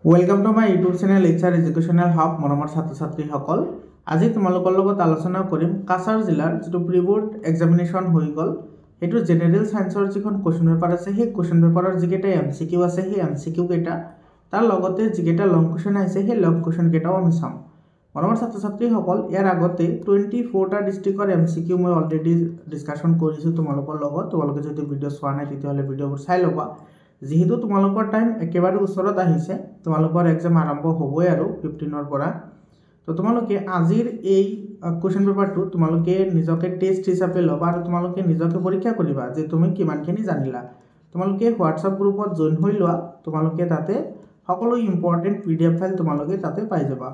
Welcome to my YouTube channel HR Educational Hub মৰমৰ ছাত্ৰ ছাত্ৰীসকল আজি তোমালোকৰ লগত আলোচনা কৰিম কাছাৰ জিলাৰ যেটো প্ৰি বোৰ্ড এক্সামিনেশ্যন হৈ গল এটো জেনাৰেল সায়েন্সৰ যিখন কোৱেশ্চন পেপাৰ আছে সেই কোৱেশ্চন পেপাৰৰ যিকেটা এমসিকিউ আছে সেই এমসিকিউ কেটা তাৰ লগতে যিকেটা লং কোৱেশ্চন আছে সেই লং কোৱেশ্চন কেটাও আমি চাম মৰমৰ ছাত্ৰ ছাত্ৰীসকল ইয়াৰ আগতে 24টা ডিস্ট্ৰিক্টৰ এমসিকিউ মই অলৰেডি ডিসকাশন কৰিছো তোমালোকৰ লগত তোমালোকে যদি ভিডিও চোৱা নাই তেতিয়াহলে ভিডিওবোৰ চাই লবা যেহেতু তোমালোকৰ টাইম একেবাৰে ওচৰত আহিছে তোমালোকৰ এক্সাম আৰম্ভ হ'বই আৰু 15 ৰ পৰা তো তোমালোকে আজিৰ এই কোৱেশ্চন পেপাৰটো তোমালোকে নিজকে টেস্ট হিচাপে লবা আৰু তোমালোকে নিজকে পৰীক্ষা কৰিবা যে তুমি কিমানখিনি জানিলা তোমালোকে হোৱাটসঅ্যাপ গ্ৰুপত জয়েন হৈ লোৱা তোমালোকে তাতে সকলো ইম্পৰ্টেন্ট পিডিএফ ফাইল তোমালোকে তাতে পাই যাবা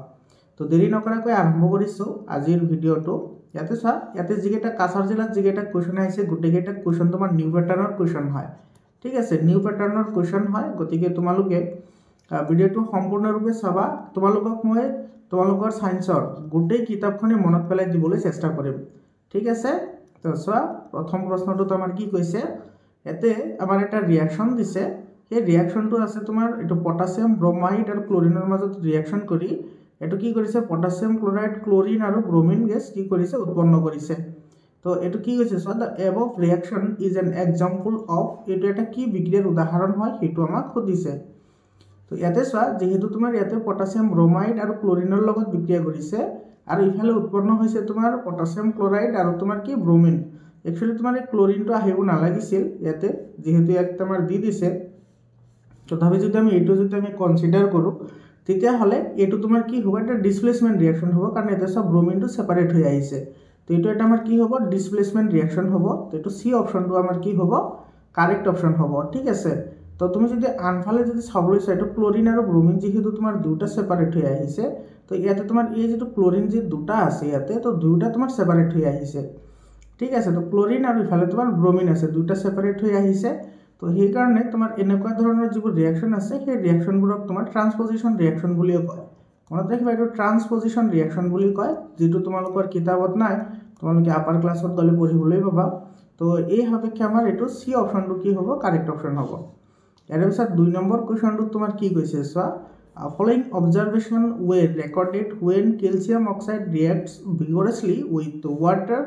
তো দেৰি নকৰাকৈ আৰম্ভ কৰিছো আজিৰ ভিডিওটো ইয়াতে চা ইয়াতে যিকেটা কাছাৰ জিলাত যিকেটা কোৱেশ্চন আহিছে গুটেকেটা কোৱেশ্চন তোমাৰ নিউ প্যাটাৰ্নৰ কোৱেশ্চন হয় ঠিক আছে নিউ প্যাটাৰ্নৰ কোৱেশ্চন হয় গতিকে তোমালোকে ভিডিওটো সম্পূৰ্ণৰূপে চাবা তোমালোকক মই তোমালোকৰ সায়েন্সৰ গুটেই কিতাপখনে মনত পেলাই দিবলৈ চেষ্টা কৰিম ঠিক আছে তো চোৱা প্ৰথম প্ৰশ্নটো তোমাৰ কি কৈছে এতে আমাৰ এটা ৰিঅ্যাকশন দিছে এই ৰিঅ্যাকশনটো আছে তোমাৰ এটো পটাছিয়াম ব্ৰোমাইড আৰু ক্লোৰিনৰ মাজত ৰিঅ্যাকশন কৰি এটো কি কৰিছে পটাছিয়াম ক্লোৰাইড ক্লোৰিন আৰু ব্ৰোমিন গেছ কি কৰিছে উৎপন্ন কৰিছে তো এটো কি হৈছে so the above reaction is an example of এটো এটা কি বিক্ৰিয়াৰ উদাহৰণ হয় হেতু আমাক খুদিছে তো ইয়াতে চোৱা যেহেতু তোমাৰ ইয়াতে পটাছিয়াম ব্ৰোমাইড আৰু ক্লোৰিনৰ লগত বিক্ৰিয়া কৰিছে আৰু ইফালে উৎপন্ন হৈছে তোমাৰ পটাছিয়াম ক্লোৰাইড আৰু তোমাৰ কি ব্ৰোমিন একচুয়ালি তোমাৰ এই ক্লোৰিনটো আহিব নালাগিছিল ইয়াতে যেহেতু ইয়াত তোমাৰ দি দিছে তথাপি যদি আমি এটো যদি আমি কনসিডাৰ কৰো তেতিয়া হলে এটো তোমাৰ কি হ'ব এটা ডিসপ্লেসমেন্ট ৰিঅ্যাকশন হ'ব কাৰণ এটা সব ব্ৰোমিনটো সেপাৰেট হৈ আহিছে তো এটো এটা আমাৰ কি হ'ব ডিসপ্লেসমেন্ট ৰিঅ্যাকশন হ'ব তো এটো সি অপশনটো আমাৰ কি হ'ব কারেক্ট অপশন হ'ব ঠিক আছে তো তুমি যদি আনফালে যদি চাবলৈ চাই তো ক্লোৰিন আৰু ব্ৰোমিন যেহেতু তোমাৰ দুটা সেপাৰেট হৈ আহিছে তো ইয়াতে তোমাৰ এই যেটো ক্লোৰিন যে দুটা আছে ইয়াতে তো দুটা তোমাৰ সেপাৰেট হৈ আহিছে ঠিক আছে তো ক্লোৰিন আৰু ইফালে তোমাৰ ব্ৰোমিন আছে দুটা সেপাৰেট হৈ আহিছে তো সেই কাৰণে তোমাৰ এনেকুৱা ধৰণৰ যিবোৰ ৰিঅ্যাকশন আছে সেই ৰিঅ্যাকশনবোৰক তোমাৰ ট্ৰান্সপজিশন ৰিঅ্যাকশন বুলিও কয় মনত ৰাখিবা এটো ট্ৰান্সপজিশন ৰিঅ্যাকশন বুলি কয় যেটো তোমালোকৰ কিতাপত নাই তোমালোকে আপাৰ ক্লাছত গলে পঢ়িবলৈ পাবা তো এই সাপেক্ষে আমাৰ এটো সি অপশনটো কি হ'ব কাৰেক্ট অপশন হ'ব ইয়াৰ পিছত 2 নম্বৰ কোৱেশ্চনটো তোমাৰ কি কৈছে চোৱা following observation were recorded when calcium oxide reacts vigorously with water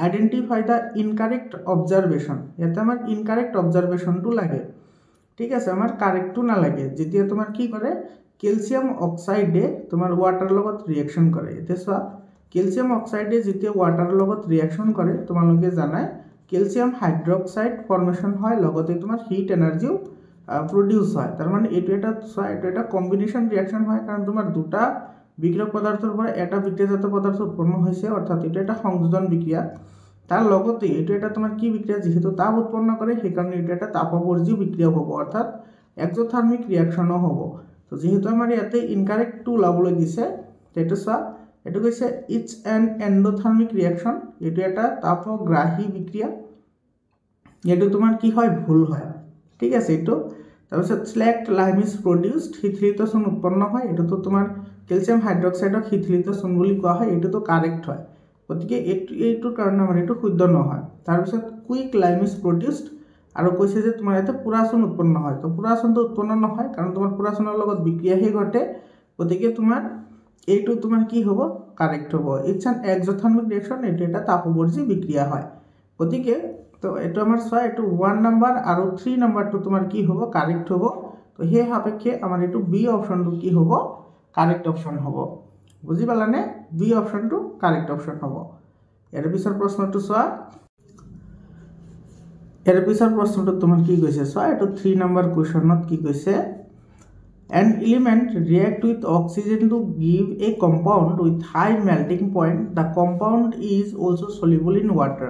identify the incorrect observation ইয়াতে আমাৰ incorrect observation টো লাগে ঠিক আছে আমাৰ কাৰেক্ট টো না লাগে যেতিয়া তোমাৰ কি কৰে ক্যালসিয়াম অক্সাইডে তোমাৰ ওয়াটাৰ লগত ৰিঅ্যাকশন কৰে এতে চোৱা ক্যালসিয়াম অক্সাইডে যেতিয়া ওয়াটাৰ লগত ৰিঅ্যাকশন কৰে তোমালোকে জানাই ক্যালসিয়াম হাইড্ৰক্সাইড ফৰ্মেশন হয় লগতে তোমাৰ হিট এনাৰ্জিও প্ৰডিউস হয় তাৰ মানে এটো এটা কম্বিনেশন ৰিঅ্যাকশন হয় কাৰণ তোমাৰ দুটা বিক্ৰিয়ক পদাৰ্থৰ পৰা এটা বিক্রিয়াজাত পদার্থ উৎপন্ন হৈছে অর্থাৎ এটো এটা সংযোজন বিক্রিয়া তার লগতে এটো এটা তোমার কি বিক্রিয়া যেহেতু তাপ উৎপন্ন করে সেই কারণে এটো এটা তাপবর্জ্য বিক্রিয়া হ'ব অর্থাৎ এক্সোথার্মিক রিঅ্যাকশনও হ'ব তো যেহেতু আমাৰ ইয়াতে ইনকারেক্ট টু লাবলৈ দিছে এটো চা এটো কৈছে ইটস এন এন্ডোথার্মিক রিঅ্যাকশন এটো এটা তাপগ্ৰাহী বিক্ৰিয়া এটো তোমাৰ কি হয় ভুল হয় ঠিক আছে এটো তাৰপিছত স্লেক্ট লাইম ইজ প্ৰডিউসড হিথলিত চুন উৎপন্ন হয় এটো তো তোমাৰ ক্যালসিয়াম হাইড্ৰক্সাইডক হিথলিত চুন বুলি কোৱা হয় এটো তো কাৰেক্ট হয় গতিকে এইটোৰ কাৰণে আমাৰ এটো শুদ্ধ নহয় তাৰপিছত কুইক লাইম ইজ প্ৰডিউসড আৰু কৈছে যে তোমাৰ এটা পুৰাচুন উৎপন্ন হয় তো পুৰাচুনটো উৎপন্ন নহয় কাৰণ তোমাৰ পুৰাচুনৰ লগত বিক্ৰিয়াহে ঘটে গতিকে তোমাৰ এইটো তোমাৰ কি হ'ব কাৰেক্ট হ'ব ইটস এন এক্সোথাৰ্মিক ৰিঅ্যাকশন এটো এটা তাপবৰ্জ্য বিক্ৰিয়া হয় গতিকে তো এটো আমাৰ চোৱা এটো 1 নাম্বাৰ আৰু 3 নাম্বাৰটো তোমাৰ কি হ'ব কাৰেক্ট হ'ব তো হে সাপেক্ষে আমাৰ এটো বি অপশনটো কি হ'ব কারেক্ট অপশন হ'ব বুজি পালানে বি অপশনটো কারেক্ট অপশন হ'ব এৰ পিছৰ প্ৰশ্নটো চোৱা এৰ পিছৰ প্ৰশ্নটো তোমাৰ কি কৈছে চোৱা এটো 3 নাম্বাৰ কোৱেশ্চনত কি কৈছে an element react with oxygen to give a compound with high melting point the compound is also soluble in water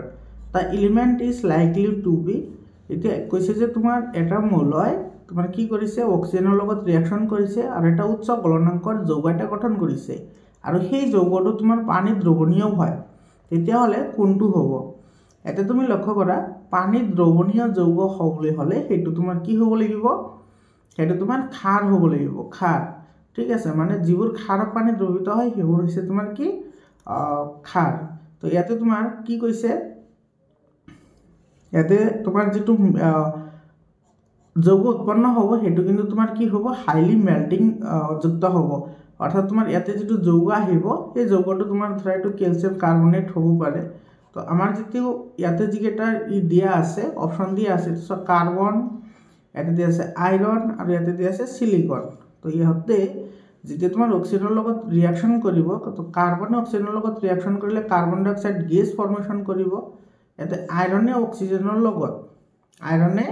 the element is likely to be এটা কৈছে যে তোমাৰ এটা মৌলয় তোমাৰ কি কৰিছে অক্সিজেনৰ লগত ৰিঅ্যাকশন কৰিছে আৰু এটা উচ্চ গলনাঙ্কৰ যৌগ এটা গঠন কৰিছে আৰু সেই যৌগটো তোমাৰ পানীত দ্ৰৱণীয় হয় তেতিয়া হলে কোনটো হ'ব এতে তুমি লক্ষ্য কৰা পানীত দ্ৰৱণীয় যৌগ হ'বলৈ হলে হেতু তোমাৰ কি হ'ব লাগিব হেতু তোমাৰ ক্ষাৰ হ'ব লাগিব ক্ষাৰ ঠিক আছে মানে যিবোৰ ক্ষাৰ পানী দ্ৰৱিত হয় হেবোৰ হৈছে তোমাৰ কি ক্ষাৰ তো ইয়াতে তোমাৰ কি কৈছে ইয়াতে তোমাৰ যেটো যৌগ উৎপন্ন হ'ব সেইটো কিন্তু তোমাৰ কি হ'ব হাইলি মেল্টিং যুক্ত হ'ব অৰ্থাৎ তোমাৰ ইয়াতে যেটো যৌগ আহিব এই যৌগটো তোমাৰ ধৰা এটো ক্যালসিয়াম কাৰ্বনেট হ'ব পাৰে তো আমাৰ যেটো ইয়াতে যিকেটা ই দিয়া আছে অপচন দিয়া আছে তো কাৰ্বন ইয়াতে দিয়া আছে আইৰন আৰু ইয়াতে দিয়া আছে সিলিকন তো ইহতে যেতিয়া তোমাৰ অক্সিজেনৰ লগত ৰিঅ্যাকশন কৰিব তো কাৰ্বন অক্সিজেনৰ লগত ৰিঅ্যাকশন কৰিলে কাৰ্বন ডাই অক্সাইড গেছ ফৰ্মেশন কৰিব ইয়াতে আইৰনে অক্সিজেনৰ লগত আইৰনে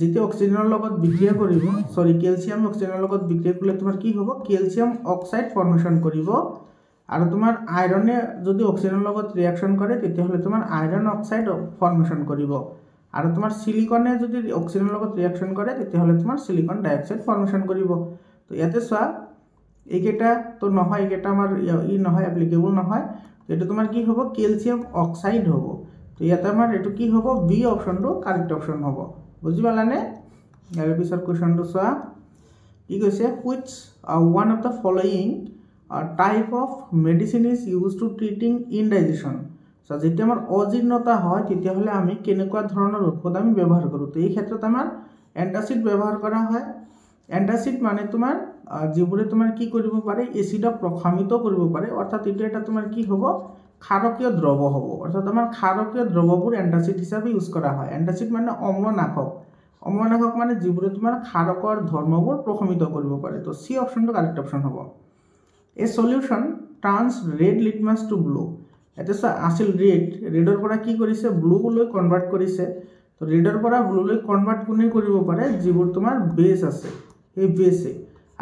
যেতিয়া অক্সিজেনৰ লগত বিক্ৰিয়া কৰিব সৰি ক্যালসিয়াম অক্সিজেনৰ লগত বিক্ৰিয়া কৰিলে তোমাৰ কি হ'ব ক্যালসিয়াম অক্সাইড ফৰ্মেশন কৰিব আৰু তোমাৰ আইৰনে যদি অক্সিজেনৰ লগত ৰিঅ্যাকশন কৰে তেতিয়া হলে তোমাৰ আইৰন অক্সাইড ফৰ্মেশন কৰিব আৰু তোমাৰ সিলিকনে যদি অক্সিজেনৰ লগত ৰিঅ্যাকশন কৰে তেতিয়া হলে তোমাৰ সিলিকন ডাই অক্সাইড ফৰ্মেশন কৰিব তো ইয়াতে সোয়া এইকেটা তো নহয় এইকেটা আমাৰ ই নহয় এপ্লিকেবল নহয় এটো তোমাৰ কি হ'ব ক্যালসিয়াম অক্সাইড হ'ব তো ইয়াতে আমাৰ এটো কি হ'ব বি অপচনটো কাৰেক্ট অপচন হ'ব বুজি পালানে ইয়াৰ পিছৰ কোৱেশ্চনটো সোয়া কি কৈছে which one of the following type of medicine is used to treating indigestion so যেতিয়া আমাৰ অজীৰ্ণতা হয় তেতিয়া হলে আমি কেনেকুৱা ধৰণৰ ঔষধ আমি ব্যৱহাৰ কৰো তো এই ক্ষেত্ৰত আমাৰ এন্টাসিড ব্যৱহাৰ কৰা হয় এন্টাসিড মানে তোমাৰ যিবোৰে তোমাৰ কি কৰিব পাৰে এসিডক প্ৰশমিত কৰিব পাৰে অৰ্থাৎ এটো এটা তোমাৰ কি হ'ব ক্ষাৰকীয় দ্ৰৱ হ'ব অৰ্থাৎ আমাৰ ক্ষাৰকীয় দ্ৰৱবোৰ এন্টাসিড হিচাপে ইউজ কৰা হয় এন্টাসিড মানে অম্লনাশক মানে যিবোৰে তোমাৰ ক্ষাৰকৰ ধৰ্মবোৰ প্ৰশমিত কৰিব পাৰে তো সি অপচনটো কাৰেক্ট অপচন হ'ব a solution turns red litmus to blue এটা আছিল ৰেডৰ পৰা কি কৰিছে ব্লু লৈ কনভাৰ্ট কৰিছে তো ৰেডৰ পৰা ব্লু লৈ কনভাৰ্ট কোনে কৰিব পাৰে যিবোৰ তোমাৰ বেস আছে এই বেসে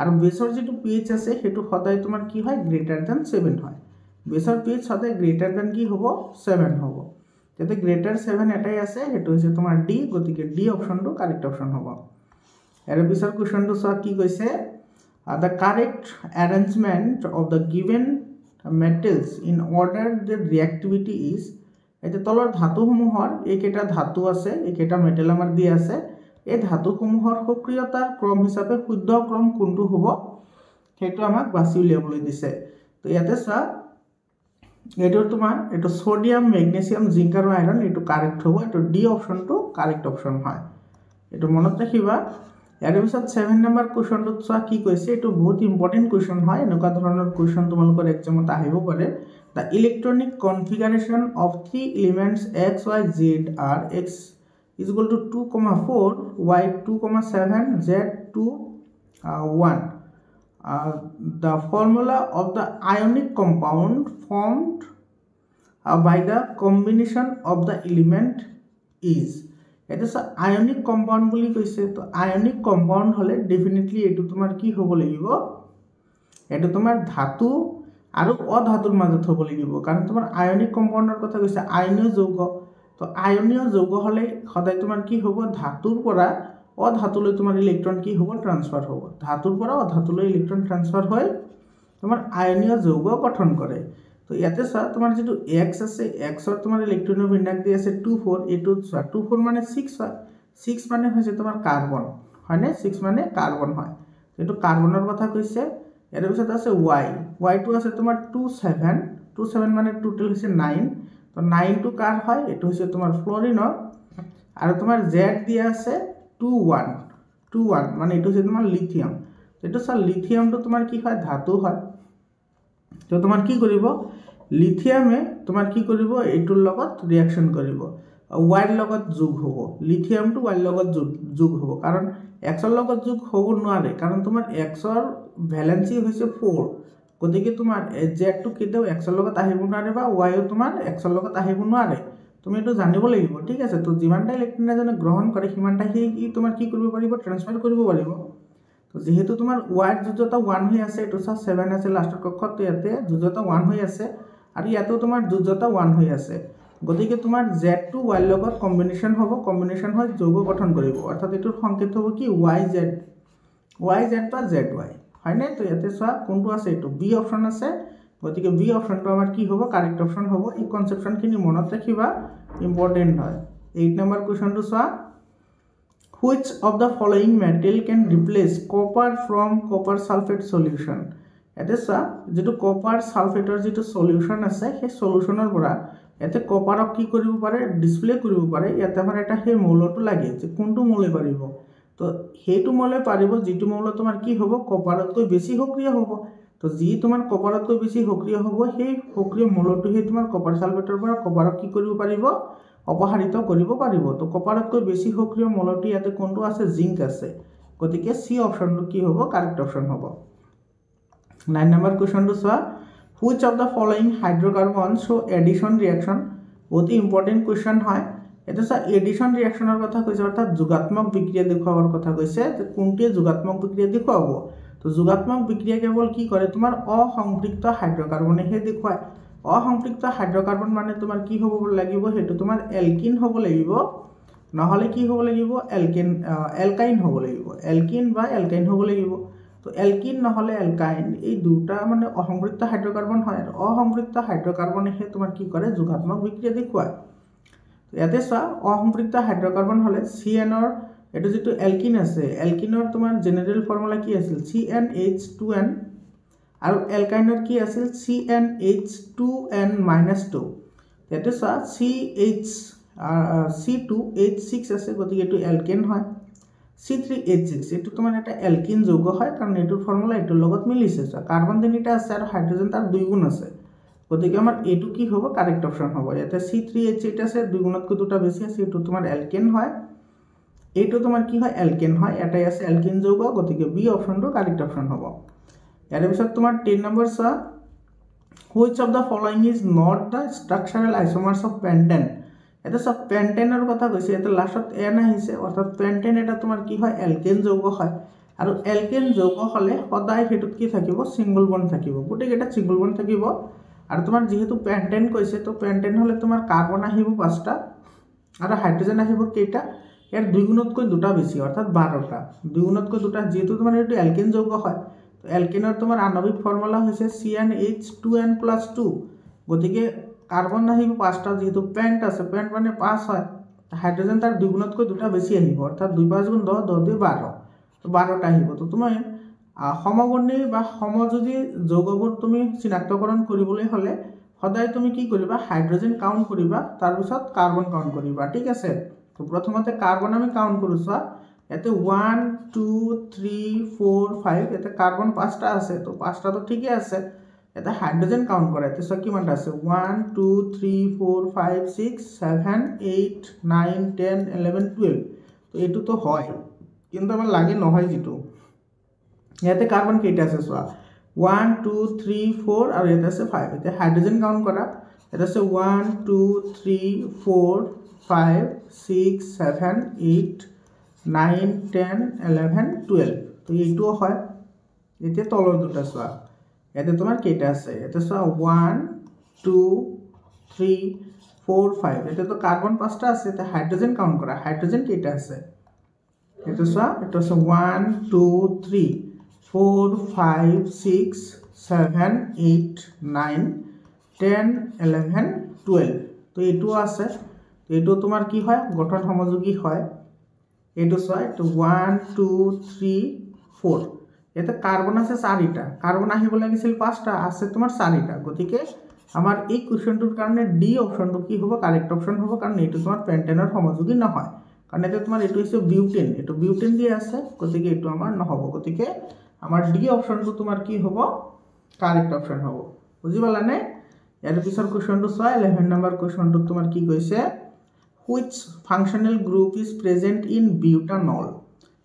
আৰু বেসৰ যেটো pH আছে হেতু সদায় তোমাৰ কি হয় গ্ৰেটাৰ দ্যান 7 হয় বেসৰ pH সদায় গ্ৰেটাৰ দ্যান কি হ'ব 7 হ'ব তেতে গ্ৰেটাৰ 7 এটাই আছে হেতু হৈছে তোমাৰ ডি গতিকে ডি অপচনটো কাৰেক্ট অপচন হ'ব এৰ পিছৰ কোৱেশ্চনটো সা কি কৈছে the correct arrangement of the given metals in order the reactivity is এটা তলৰ ধাতুসমূহৰ এইকেটা ধাতু আছে এইকেটা মেটেল আমাৰ দি আছে এই ধাতুসমূহৰ সক্ৰিয়তাৰ ক্ৰম হিচাপে শুদ্ধ ক্ৰম কোনটো হ'ব হেতু আমাক বাছি উলিয়াবলৈ দিছে তো ইয়াতে সা এটো তোমাৰ এটো সোডিয়াম ম্যাগনেসিয়াম জিংক আৰু আয়ৰন এটো কাৰেক্ট হ'ব এটো ডি অপচনটো কাৰেক্ট অপচন হয় এটো মনত ৰাখিবা ইয়াৰ পিছত 7 নম্বৰ কোৱেশ্চনটো চোৱা কি কৈছে এটো বহুত ইম্পৰ্টেন্ট কোৱেশ্চন হয় এনেকুৱা ধৰণৰ কোৱেশ্চন তোমালোকৰ এক্সামত আহিব পাৰে the electronic configuration of three elements x y z are x is equal to 2,4 y 2,7 z 2,1 the formula of the ionic compound formed by the combination of the element is এটা ionic compound বুলি কৈছে তো ionic compound হলে definitely এটো তোমাৰ কি হ'ব লাগিব এটো তোমাৰ ধাতু আৰু অধাতুৰ মাজত হ'ব লাগিব কাৰণ তোমাৰ আয়নিক কম্পাউণ্ডৰ কথা কৈছে আয়নীয় যৌগ তো আয়নীয় যৌগ হলে সদায় তোমাৰ কি হ'ব ধাতুৰ পৰা অধাতুলৈ তোমাৰ ইলেক্ট্ৰন কি হ'ব ট্ৰান্সফাৰ হ'ব ধাতুৰ পৰা অধাতুলৈ ইলেক্ট্ৰন ট্ৰান্সফাৰ হয় তোমাৰ আয়নীয় যৌগ গঠন কৰে তো ইয়াতে সা তোমাৰ যেটো x আছে x ৰ তোমাৰ ইলেক্ট্ৰনৰ বিন্যাস দি আছে 24 এটো 24 মানে 6 হয় 6 মানে হৈছে তোমাৰ কাৰ্বন হয় নে 6 মানে কাৰ্বন হয় এটো কাৰ্বনৰ কথা কৈছে এৰ পিছত আছে y টো আছে তোমাৰ 27 মানে টোটাল হৈছে 9 তো 9 টো কাৰ হয় এটো হৈছে তোমাৰ ফ্লোৰিনৰ আৰু তোমাৰ z দিয়া আছে 21 মানে এটো হৈছে তোমাৰ লিথিয়াম এটো সা লিথিয়ামটো তোমাৰ কি হয় ধাতু হয় তো তোমাৰ কি কৰিব লিথিয়ামে তোমাৰ কি কৰিব এটোৰ লগত ৰিঅ্যাকশন কৰিব y ৰ লগত যোগ হ'ব লিথিয়ামটো y ৰ লগত যোগ হ'ব কাৰণ x ৰ লগত যোগ হ'ব নোৱাৰে কাৰণ তোমাৰ x ৰ ভ্যালেন্সি হৈছে 4 গতিকে তোমাৰ z টো কেতিয়াও x ৰ লগত আহিব নোৱাৰে বা y ও তোমাৰ x ৰ লগত আহিব নোৱাৰে তুমি এটো জানিব লাগিব ঠিক আছে তো যিমানটা ইলেক্ট্ৰন এজনে গ্ৰহণ কৰে সিমানটা হি তোমাৰ কি কৰিব পাৰিব ট্ৰান্সফাৰ কৰিব পাৰিব তো যেহেতু তোমাৰ y ৰ যোজতা 1 হৈ আছে এটো 7 আছে লাষ্টৰ কক্ষত ইয়াতে যোজতা 1 হৈ আছে আৰু ইয়াতেও তোমাৰ যোজতা 1 হৈ আছে গতিকে তোমাৰ z টো y ৰ লগত কম্বিনেশন হয় যৌগ গঠন কৰিব অৰ্থাৎ এটোৰ সংকেত হ'ব কি yz বা zy হয় নে তো ইয়াতে চোৱা কোনটো আছে এটো বি অপচন আছে গতিকে বি অপচনটো আমাৰ কি হ'ব কাৰেক্ট অপচন হ'ব এই কনসেপচনখিনি মনত ৰাখিবা ইম্পৰ্টেন্ট হয় 8 নম্বৰ কোৱেশ্চনটো চোৱা which of the following metal can replace copper from copper sulfate solution এতে চোৱা যেটো কপাৰ সালফেটৰ যেটো সলিউশন আছে সেই সলিউশনৰ পৰা এতে কপাৰক কি কৰিব পাৰে ডিসপ্লে কৰিব পাৰে ইয়াতে আমাৰ এটা হে মৌলটো লাগে যে কোনটো মৌলে পাৰিব তো সেইটো মৌলে পাৰিব যিটো মৌল তোমাৰ কি হ'ব কপাৰতকৈ বেছি সক্ৰিয় হ'ব তো যি তোমাৰ কপাৰতকৈ বেছি সক্ৰিয় হ'ব সেই সক্ৰিয় মৌলটোহে তোমাৰ কপাৰ সালফেটৰ পৰা কপাৰক কি কৰিব পাৰিব অপসাৰিত কৰিব পাৰিব তো কপাৰতকৈ বেছি সক্ৰিয় মৌলটো ইয়াতে কোনটো আছে জিংক আছে গতিকে সি অপশনটো কি হ'ব কাৰেক্ট অপশন হ'ব 9 নম্বৰ কোৱেশ্চনটো চোৱা which of the following hydrocarbons show addition reaction বহুত ইম্পৰ্টেন্ট কোৱেশ্চন হয় এটা সা এডিশন ৰিঅ্যাকশনৰ কথা কৈছে অৰ্থাৎ যোগাত্মক বিক্ৰিয়া দেখুৱাবৰ কথা কৈছে যে কোনটোৱে যোগাত্মক বিক্ৰিয়া দেখুৱাব তো যোগাত্মক বিক্ৰিয়া কেৱল কি কৰে তোমাৰ অসম্পৃক্ত হাইড্ৰকাৰ্বনেহে দেখুৱায় অসম্পৃক্ত হাইড্ৰকাৰ্বন মানে তোমাৰ কি হ'ব লাগিব হেতু তোমাৰ এলকিন হ'ব লাগিব নহলে কি হ'ব লাগিব এলকাইন হ'ব লাগিব এলকিন বা এলকাইন হ'ব লাগিব তো এলকিন নহলে এলকাইন এই দুটা মানে অসম্পৃক্ত হাইড্ৰকাৰ্বন হয় আৰু অসম্পৃক্ত হাইড্ৰকাৰ্বনেহে তোমাৰ কি কৰে যোগাত্মক বিক্ৰিয়া দেখুৱায় ইয়াতে চোৱা অসম্পৃক্ত হাইড্ৰকাৰ্বন হলে CNৰ এটো যেটো এলকিন আছে এলকিনৰ তোমাৰ জেনাৰেল ফৰ্মুলা কি আছিল CnH2n আৰু এলকাইনৰ কি আছিল CnH2n-2 ইয়াতে চোৱা C2H6 আছে গতিকে এটো এলকেন হয় C3H6 এটো তোমাৰ এটা এলকিন যৌগ হয় কাৰণ এটোৰ ফৰ্মুলা এটোৰ লগত মিলিছে চোৱা কাৰ্বন তিনিটা আছে আৰু হাইড্ৰোজেন তাৰ দুই গুণ আছে গতিকে আমাৰ এটো কি হ'ব কারেক্ট অপশন হ'ব ইয়াতে C3H8 আছে দুই গুণতকৈ দুটা বেছি আছে এটো তোমাৰ এলকেন হয় এটো তোমাৰ কি হয় এলকেন হয় এটাই আছে এলকিন যৌগ গতিকে বি অপশনটো কারেক্ট অপশন হ'ব ইয়াৰ পিছত তোমাৰ 10 নম্বৰ চোৱা which of the following is not the structural isomers of pentane এটা সব পেন্টেনৰ কথা কৈছে এটা লাষ্টত n আহিছে অৰ্থাৎ পেন্টেন এটা তোমাৰ কি হয় এলকেন যৌগ হয় আৰু এলকেন যৌগ হলে সদায় হেতুত কি থাকিব সিঙ্গল বন্ড থাকিব গটেই এটা সিঙ্গল বন্ড থাকিব আৰু তোমাৰ যেহেতু পেন্টেন কৈছে তো পেন্টেন হলে তোমাৰ কাৰ্বন আহিব পাঁচটা আৰু হাইড্ৰোজেন আহিব কেইটা ইয়াৰ দুই গুণতকৈ দুটা বেছি অৰ্থাৎ 12টা দুই গুণতকৈ দুটা যেহেতু তোমাৰ এটো এলকেন যৌগ হয় তো এলকেনৰ তোমাৰ আণবিক ফৰ্মুলা হৈছে CnH2n+2 গতিকে কাৰ্বন আহিব পাঁচটা যেহেতু পেন্ট আছে পেন্ট মানে 5 হয় হাইড্ৰোজেন তাৰ দুই গুণতকৈ দুটা বেছি আহিব অৰ্থাৎ 2 5 গুণ 10 10 2 12 তো 12টা আহিব তো তুমি সমবৰ্ণী বা সমযোজী যৌগবোৰ তুমি চিনাক্তকৰণ কৰিবলৈ হলে সদায় তুমি কি কৰিবা হাইড্ৰোজেন কাউন্ট কৰিবা তাৰ পিছত কাৰ্বন কাউন্ট কৰিবা ঠিক আছে তো প্ৰথমতে কাৰ্বন আমি কাউন্ট কৰিছা এতে 1 2 3 4 5 এতে কাৰ্বন পাঁচটা আছে তো পাঁচটা তো ঠিকই আছে এটা হাইড্ৰোজেন কাউন্ট কৰা এতে সব কিমানটা আছে 1 2 3 4 5 6 7 8 9 10 11 12 তো এটো তো হয় কিন্তু আমাৰ লাগে নহয় যেটো ইয়াতে কাৰ্বন কেইটা আছে চোৱা 1 2 3 4 আৰু এটা আছে 5 এতে হাইড্ৰোজেন কাউন্ট কৰা এটা আছে 1 2 3 4 5 6 7 8 9 10 11 12 তো এইটো হয় এতে তলৰ দুটা চোৱা এতে তোমাৰ কেইটা আছে এতে চোৱা 1 2 3 4 5 এতে তো কাৰ্বন পাঁচটা আছে এতে হাইড্ৰোজেন কাউন্ট কৰা হাইড্ৰোজেন কেইটা আছে এতে চোৱা এতে আছে 1 2 3 4 5 6 7 8 9 10 11 12 তো এটো আছে এটো তোমাৰ কি হয় গঠন সমযোগী হয় এটো চোৱা এটো 1 2 3 4 এতে কাৰ্বন আছে 4টা কাৰ্বন আহিব লাগিছিল 5টা আছে তোমাৰ 4টা গতিকে আমাৰ এই কোৱেশ্চনটোৰ কাৰণে ডি অপশনটো কি হ'ব কাৰেক্ট অপশন হ'ব কাৰণ এটো তোমাৰ পেন্টেনৰ সমযোগী নহয় কাৰণ এতে তোমাৰ এটো হৈছে বিউটেন এটো বিউটেন দি আছে গতিকে এটো আমাৰ নহব গতিকে আমাৰ ডি অপশনটো তোমাৰ কি হ'ব কাৰেক্ট অপশন হ'ব বুজি পালানে ইয়াৰ পিছৰ কোৱেশ্চনটো চোৱা 11 নম্বৰ কোৱেশ্চনটো তোমাৰ কি কৈছে which functional group is present in butanol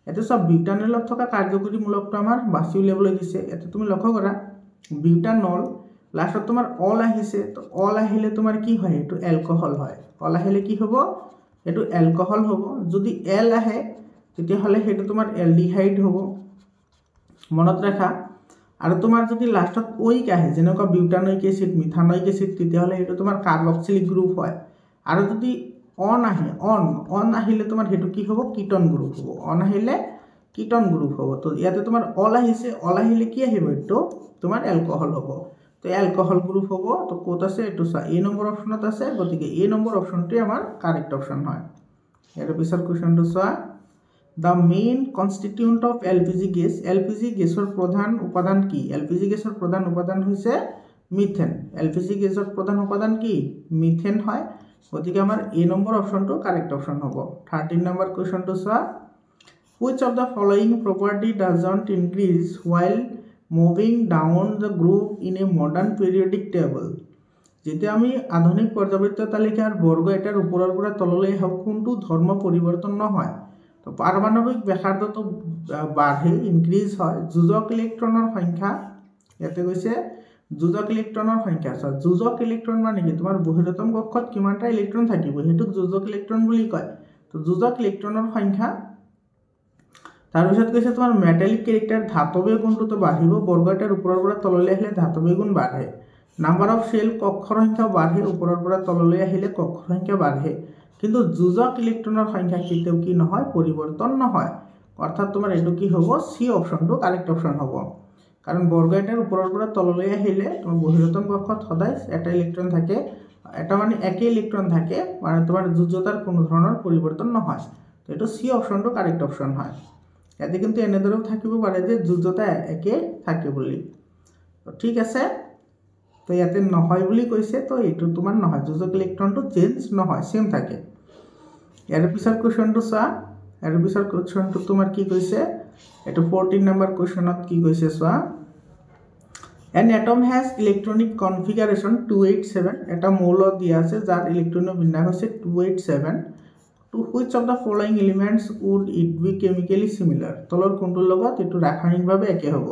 এতে সব বিউটানলত থকা কাৰ্যকৰী মূলকটো আমাৰ বাছি উলিয়াবলৈ দিছে এতে তুমি লক্ষ্য কৰা বিউটানল লাষ্টত তোমাৰ অল আহিছে তো অল আহিলে তোমাৰ কি হয় এটো এলকহল হয় অল আহিলে কি হ'ব এটো এলকহল হ'ব যদি এল আহে তেতিয়া হলে হেতু তোমাৰ এলডিহাইড হ'ব মনত ৰাখা আৰু তোমাৰ যদি লাষ্টত ওইক আহে যেনেকুৱা বিউটানোইক এসিড মিথানোইক এসিড তেতিয়া হলে এটো তোমাৰ কাৰ্বক্সিলিক গ্ৰুপ হয় আৰু যদি অন আহে অন আহিলে তোমাৰ হেতু কি হ'ব কিটন গ্ৰুপ হ'ব অন আহিলে কিটন গ্ৰুপ হ'ব তো ইয়াতে তোমাৰ অল আহিছে অল আহিলে কি আহিব এটো তোমাৰ এলকহল হ'ব তো এলকহল গ্ৰুপ হ'ব তো কোত আছে এটো চা এ নম্বৰ অপশনত আছে গতিকে এ নম্বৰ অপশনটো আমাৰ কাৰেক্ট অপশন হয় এৰ পিছৰ কোৱেশ্চনটো চোৱা The main constituent of LPG গেছৰ প্ৰধান উপাদান কি LPG গেছৰ প্ৰধান উপাদান হৈছে মিথেন LPG গেছৰ প্ৰধান উপাদান কি মিথেন হয় গতিকে আমাৰ এ নম্বৰ অপশনটো কাৰেক্ট অপশন হ'ব 13 নম্বৰ কোৱেশ্চনটো চোৱা which of the following property doesn't increase while moving down the group in a modern periodic table যেটা আমি আধুনিক পর্যাবৃত্ত তালিকার বর্গ এটার উপরের পৰা তললৈ হোক কোনটো ধর্ম পরিবর্তন নহয় তো পারমাণবিক ব্যাসার্ধ বাঢ়ে ইনক্রিজ হয় যোজক ইলেক্ট্রনের সংখ্যা ইয়াতে কৈছে যোজক ইলেক্ট্রনের সংখ্যা যোজক ইলেক্ট্রন মানে কি তোমার বহিরতম কক্ষত কিমানটা ইলেক্ট্রন থাকিব হেতুক যোজক ইলেক্ট্রন বুলি কয় তো যোজক ইলেক্ট্রনের সংখ্যা তার পিছত কৈছে তোমার মেটালিক ক্যারেক্টার ধাতবীয় গুণটো বাঢ়িব বর্গটার উপরের পৰা তললৈ আহিলে ধাতবীয় গুণ বাঢ়ে নাম্বাৰ অফ সেল কক্ষৰ সংখ্যা বাঢ়ে উপৰেৰ পৰা তললৈ আহিলে কক্ষৰ সংখ্যা বাঢ়ে কিন্তু যোজক ইলেক্ট্রনের সংখ্যা কেতিয়াও কি নহয় পরিবর্তন নহয় অর্থাৎ তোমার এটো কি হ'ব সি অপশনটো কারেক্ট অপশন হ'ব কারণ বর্গটার উপরের পৰা তললৈ আহিলে তোমার বহিরতম কক্ষত সদায় একটা ইলেক্ট্রন থাকে এটা মানে একই ইলেক্ট্রন থাকে মানে তোমার যোজ্যতার কোনো ধরনের পরিবর্তন নহয় তো এটো সি অপশনটো কারেক্ট অপশন হয় ইয়াতে কিন্তু এনেদৰেও থাকিব পাৰে যে যোজ্যতা একে থাকে বুলি তো ঠিক আছে তো ইয়াতে নহয় বুলি কৈছে তো এটো তোমাৰ নহয় যোজক ইলেক্ট্ৰনটো চেঞ্জ নহয় সেম থাকে ইয়াৰ পিছৰ কোৱেশ্চনটো চোৱা ইয়াৰ পিছৰ কোৱেশ্চনটো তোমাৰ কি কৈছে এটো 14 নম্বৰ কোৱেশ্চনত কি কৈছে চোৱা an atom has electronic configuration 287 এটা মৌল দিয়া আছে যাৰ ইলেক্ট্ৰনৰ বিন্যাস হৈছে 287 to which of the following elements would it be chemically similar তলৰ কোনটোৰ লগত এটো ৰাসায়নিকভাৱে একে হ'ব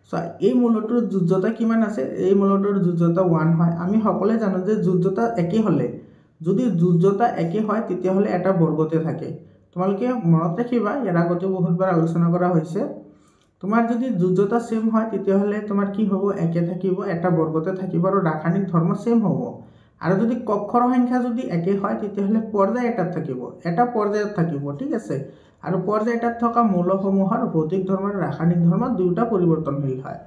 সো এই মৌলটোৰ যোজ্যতা কিমান আছে এই মৌলটোৰ যোজ্যতা 1 হয় আমি সকলে জানো যে যোজ্যতা একে হলে যদি যোজ্যতা একে হয় তেতিয়া হলে এটা বর্গতে থাকে তোমালোকে মনত ৰাখিবা ইয়াৰ আগতে বহুতবাৰ আলোচনা কৰা হৈছে তোমাৰ যদি যোজ্যতা সেম হয় তেতিয়া হলে তোমাৰ কি হ'ব একে থাকিব এটা বৰ্গতে থাকিব আৰু ৰাসায়নিক ধৰ্ম সেম হ'ব আৰু যদি কক্ষৰ সংখ্যা যদি একে হয় তেতিয়া হলে পৰ্যায় এটা থাকিব এটা পৰ্যায়ত থাকিব ঠিক আছে আৰু পৰ্যায় এটাত থকা মৌলসমূহৰ ভৌতিক ধৰ্ম আৰু ৰাসায়নিক ধৰ্ম দুটা পৰিৱৰ্তনশীল হয়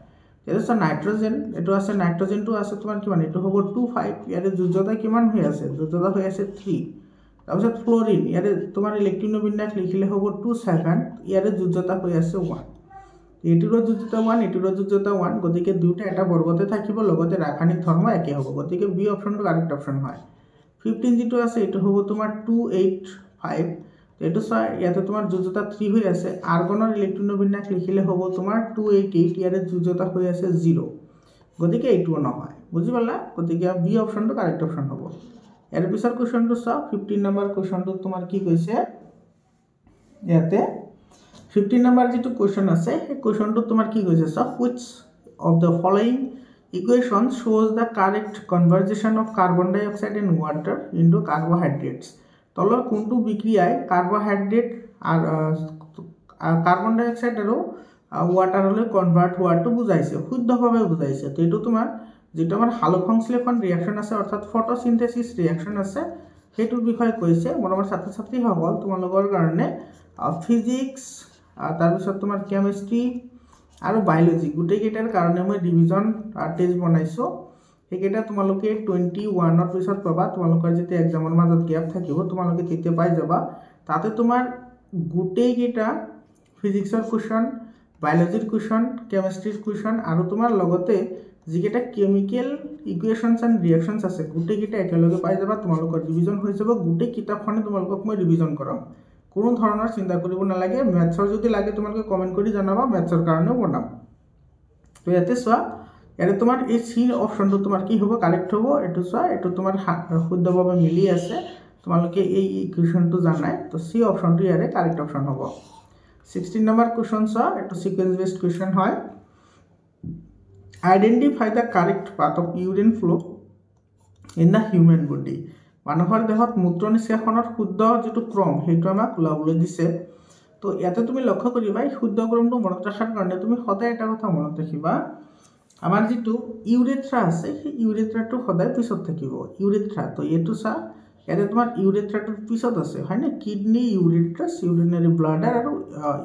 যেনে নাইট্ৰজেন এটো আছে নাইট্ৰজেনটো আছে তোমাৰ কিমান এটো হ'ব 25 ইয়াৰে যোজ্যতা কিমান হৈ আছে যোজ্যতা হৈ আছে 3 তাৰপিছত ফ্লোৰিন ইয়াৰে তোমাৰ ইলেক্ট্ৰন বিন্যাস লিখিলে হ'ব 27 ইয়াৰে যোজ্যতা হৈ আছে 1 এটোৰ যোজ্যতা 1 এটোৰ যোজ্যতা 1 গতিকে দুটা এটা বৰ্গতে থাকিব লগতে ৰাসায়নিক ধৰ্ম একে হ'ব গতিকে বি অপশনটো কাৰেক্ট অপশন হয় 15 যেটো আছে এটো হ'ব তোমাৰ 285 এটো চাই ইয়াতে তোমাৰ যোজ্যতা 3 হৈ আছে আৰ্গনৰ ইলেক্ট্ৰন বিন্যাস লিখিলে হ'ব তোমাৰ 288 ইয়াৰে যোজ্যতা হৈ আছে 0 গতিকে এইটো নহয় বুজি পালা গতিকে বি অপশনটো কারেক্ট অপশন হ'ব ইয়াৰ পিছৰ কোৱেশ্চনটো চাও 15 নম্বৰ কোৱেশ্চনটো তোমাৰ কি কৈছে ইয়াতে 15 number যেটো কোয়েশ্চন আছে এই কোয়েশ্চনটো তোমার কি কৈছে so which of the following equation shows the correct conversion of carbon dioxide and water into carbohydrates তলৰ কোনটো বিক্ৰিয়ায় কাৰ্বোহাইড্ৰেট আৰ কাৰ্বন ডাইঅক্সাইড আৰু ওয়াটাৰলৈ কনভাৰ্ট হোৱাটো বুজাইছে শুদ্ধভাৱে বুজাইছে তো এটো তোমাৰ যেটো আমাৰ হালক সংশ্লেষণ ৰিঅ্যাকশন আছে অৰ্থাৎ ফটোসিনথেসিস ৰিঅ্যাকশন আছে হেতুৰ বিষয়ে কৈছে মনৰ ছাত্ৰ ছাত্ৰী সকল তোমালোকৰ কাৰণে ফিজিক্স তাৰপিছত তোমাৰ কেমিষ্ট্ৰি আৰু বায়োলজি গুটেই কেইটাৰ কাৰণে মই ৰিভিজন টেষ্ট বনাইছো সেইকেইটা তোমালোকে 21 ৰ পিছত পাবা তোমালোকৰ যেতিয়া এক্সামৰ মাজত গ্যাপ থাকিব তোমালোকে তেতিয়া পাই যাবা তাতে তোমাৰ গুটেই কেইটা ফিজিক্সৰ কোৱেশ্চন বায়োলজিৰ কোৱেশ্চন কেমিষ্ট্ৰিৰ কোৱেশ্চন আৰু তোমাৰ লগতে যিকেইটা কেমিক্যাল ইকুৱেশনছ এণ্ড ৰিঅ্যাকশনছ আছে গুটেই কেইটা একেলগে পাই যাবা তোমালোকৰ ৰিভিজন হৈ যাব গুটেই কিতাপখনে তোমালোকক মই ৰিভিজন কৰাম কোনো ধৰণৰ চিন্তা কৰিব নালাগে ম্যাথছৰ যদি লাগে তোমালোকে কমেন্ট কৰি জনাবা ম্যাথছৰ কাৰণেও বনাম তো ইয়াতে চোৱা ইয়াতে তোমাৰ এই সি অপশনটো তোমাৰ কি হ'ব কাৰেক্ট হ'ব এটো চোৱা এটো তোমাৰ শুদ্ধভাৱে মিলি আছে তোমালোকে এই ইকুৱেশনটো জানাই তো সি অপশনটো ইয়াৰে কাৰেক্ট অপশন হ'ব 16 নম্বৰ কোৱেশ্চন চোৱা এটো সিকোয়েন্স বেসড কোৱেশ্চন হয় identify the correct path of urine flow in the human body মানুহৰ দেহত মূত্ৰ নিষ্কাশনৰ শুদ্ধ যেটো ক্ৰম হেতু আমাক লাবলৈ দিছে তো ইয়াতে তুমি লক্ষ্য কৰিবা এই শুদ্ধ ক্ৰমটো মনত ৰাখাৰ কাৰণে তুমি সদায় এটা কথা মনত ৰাখিবা আমাৰ যেটো ইউৰেথ্ৰা আছে সেই ইউৰেথ্ৰাটো সদায় পিছত থাকিব ইউৰেথ্ৰা তো এটো চা ইয়াতে তোমাৰ ইউৰেথ্ৰাটোৰ পিছত আছে হয়নে কিডনি ইউৰেথ্ৰাছ ইউৰিনাৰী ব্লাডাৰ আৰু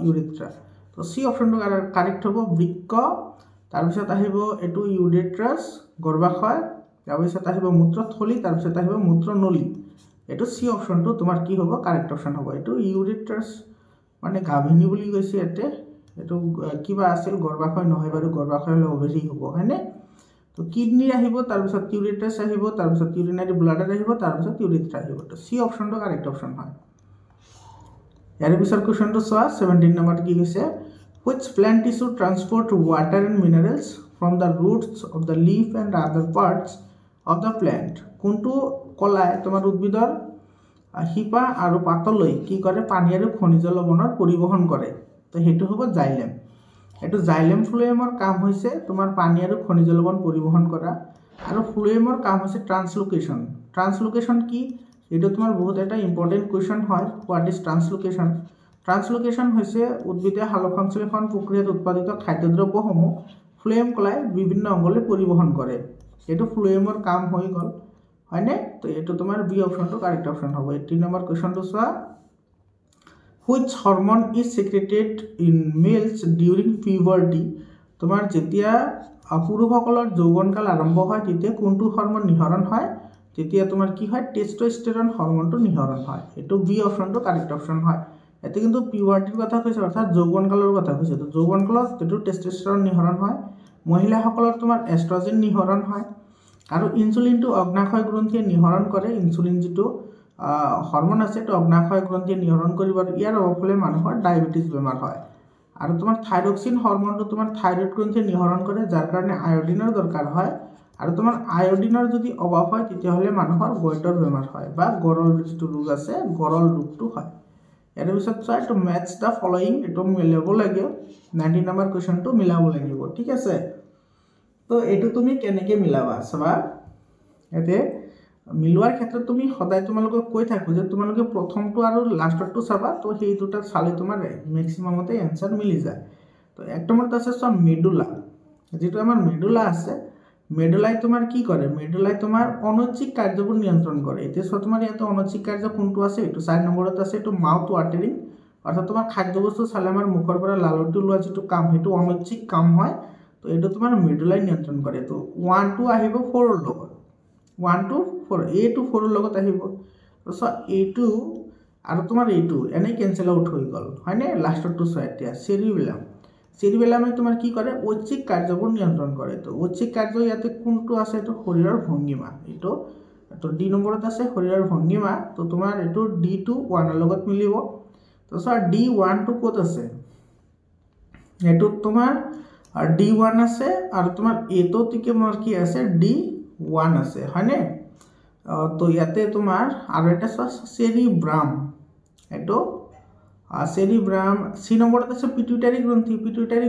ইউৰেথ্ৰা তো সি অপশনটো কাৰেক্ট হ'ব বৃক্ক তাৰ পিছত আহিব এটো ইউৰেথ্ৰাছ গৰ্ভাশয় তাৰপিছত আহিব মূত্ৰথলি তাৰপিছত আহিব মূত্ৰনলী এটো সি অপশনটো তোমাৰ কি হ'ব কাৰেক্ট অপশন হ'ব এটো ইউৰেথ্ৰাছ মানে গাভিনী বুলি কৈছে এতে এটো কিবা আছিল গৰ্ভাশয় নহয় বাৰু গৰ্ভাশয় হলে ওভেৰি হ'ব হয়নে তো কিডনি আহিব তাৰপিছত ইউৰেথ্ৰাছ আহিব তাৰপিছত ইউৰিনাৰী ব্লাডাৰ আহিব তাৰপিছত ইউৰেথ্ৰা আহিব তো সি অপশনটো কাৰেক্ট অপশন হয় ইয়াৰ পিছৰ কুৱেশ্যনটো চোৱা 17 নম্বৰ কি কৈছে which plant tissue transport water and minerals from the roots of the leaf and other parts of the plant কোনটো কলাই তোমাৰ উদ্ভিদৰ শিপা আৰু পাতলৈ কি কৰে পানী আৰু খনিজ লৱণৰ পৰিবহন কৰে তো হেতু হ'ব জাইলেম এটো জাইলেম ফ্লোয়েমৰ কাম হৈছে তোমাৰ পানী আৰু খনিজ লৱণ পৰিবহন কৰা আৰু ফ্লোয়েমৰ কাম হৈছে ট্ৰান্সলোকেশন কি এটো তোমাৰ বহুত এটা ইম্পৰ্টেন্ট কোৱেশ্চন হয় হোৱাট ইজ ট্ৰান্সলোকেশন হৈছে উদ্ভিদে সালোকসংশ্লেষণ প্ৰক্ৰিয়াত উৎপাদিত খাদ্যদ্ৰব্যসমূহ ফ্লোয়েম কলাই বিভিন্ন অংগলৈ পৰিবহন কৰে এটো ফ্লোয়েমৰ কাম হৈ গল হয়নে তো এটো তোমাৰ বি অপশনটো কাৰেক্ট অপশন হ'ব 18 নম্বৰ কোৱেশ্চনটো চোৱা which hormone is secreted in males during puberty তোমাৰ যেতিয়া পুৰুষসকলৰ যৌৱনকাল আৰম্ভ হয় তেতিয়া কোনটো হৰমন নিহৰণ হয় তেতিয়া তোমাৰ কি হয় টেস্টোস্টেৰন হৰমোনটো নিহৰণ হয় এটো বি অপশনটো কাৰেক্ট অপশন হয় এতে কিন্তু পিউবাৰ্টিৰ কথা কৈছে অৰ্থাৎ যৌৱনকালৰ কথা কৈছে তো যৌৱনকালত এটো টেস্টোস্টেৰন নিহৰণ হয় মহিলাসকলৰ তোমাৰ এস্ট্ৰজেন নিহৰণ হয় আৰু ইনসুলিনটো অগ্নাশয় গ্ৰন্থিয়ে নিহৰণ কৰে ইনসুলিন যেটো হৰমোন আছে তো অগ্নাশয় গ্ৰন্থিয়ে নিহৰণ কৰিব ইয়াৰ অফলে মানুহৰ ডায়াবেটিস বেমাৰ হয় আৰু তোমাৰ থাইৰক্সিন হৰমোনটো তোমাৰ থাইৰয়েড গ্ৰন্থিয়ে নিহৰণ কৰে যাৰ কাৰণে আয়োডিনৰ দৰকাৰ হয় আৰু তোমাৰ আয়োডিনৰ যদি অভাৱ হয় তেতিয়া হলে মানুহৰ গয়টৰ বেমাৰ হয় বা গৰল যেটো ৰোগ আছে গৰল ৰোগটো হয় ইয়াৰ পিছত চাই তো ম্যাচ দা ফলোইং এটো মিলাব লাগে 19 নম্বৰ কোৱেশ্চনটো মিলাব লাগিব ঠিক আছে তো এটো তুমি কেনেকৈ মিলাবা চাবা এতে মিলোৱাৰ ক্ষেত্ৰত তুমি সদায় তোমালোকক কৈ থাকো যে তোমালোকে প্ৰথমটো আৰু লাষ্টটো চাবা তো সেই দুটা চালে তোমাৰ ম্যাক্সিমামতে आंसर মিলি যায় তো এক নম্বৰত আছে সব মেডুলা যেটো আমাৰ মেডুলা আছে মেডুলাই তোমাৰ কি কৰে মেডুলাই তোমাৰ অনৈচ্ছিক কাৰ্যবোৰ নিয়ন্ত্ৰণ কৰে এতে সব তোমাৰ ইয়াতে অনৈচ্ছিক কাৰ্য কোনটো আছে এটো 4 নম্বৰত আছে এটো মাউথ ওয়াটাৰিং অৰ্থাৎ তোমাৰ খাদ্যবস্তু চালে আমাৰ মুখৰ পৰা লালটি ওলোৱা যেটো কাম হেতু অনৈচ্ছিক কাম হয় তো এটো তোমাৰ মেডুলাই নিয়ন্ত্ৰণ কৰে তো 1 2 আহিব 4 ৰ লগত 1 2 4 a to 4 ৰ লগত আহিব তো a2 আৰু তোমাৰ a2 এনে কেনসেল আউট হৈ গল হয়নে লাষ্টটো এতিয়া সেৰিবেলামে তোমাৰ কি কৰে ঐচ্ছিক কাৰ্যবোৰ নিয়ন্ত্ৰণ কৰে তো ঐচ্ছিক কাৰ্য ইয়াতে কোনটো আছে এটো শৰীৰৰ ভংগিমা এটো তো ডি নম্বৰত আছে শৰীৰৰ ভংগিমা তো তোমাৰ এটো d2 1 ৰ লগত মিলিব তো d1 টো ক'ত আছে এটো তোমাৰ d1 আছে আৰু তোমাৰ a2 তিকে মোৰ কি আছে d1 আছে হয়নে তো ইয়াতে তোমাৰ আৰু এটা সেৰিব্ৰাম এটো সেৰিব্ৰাম সি নম্বৰত আছে পিটুইটাৰি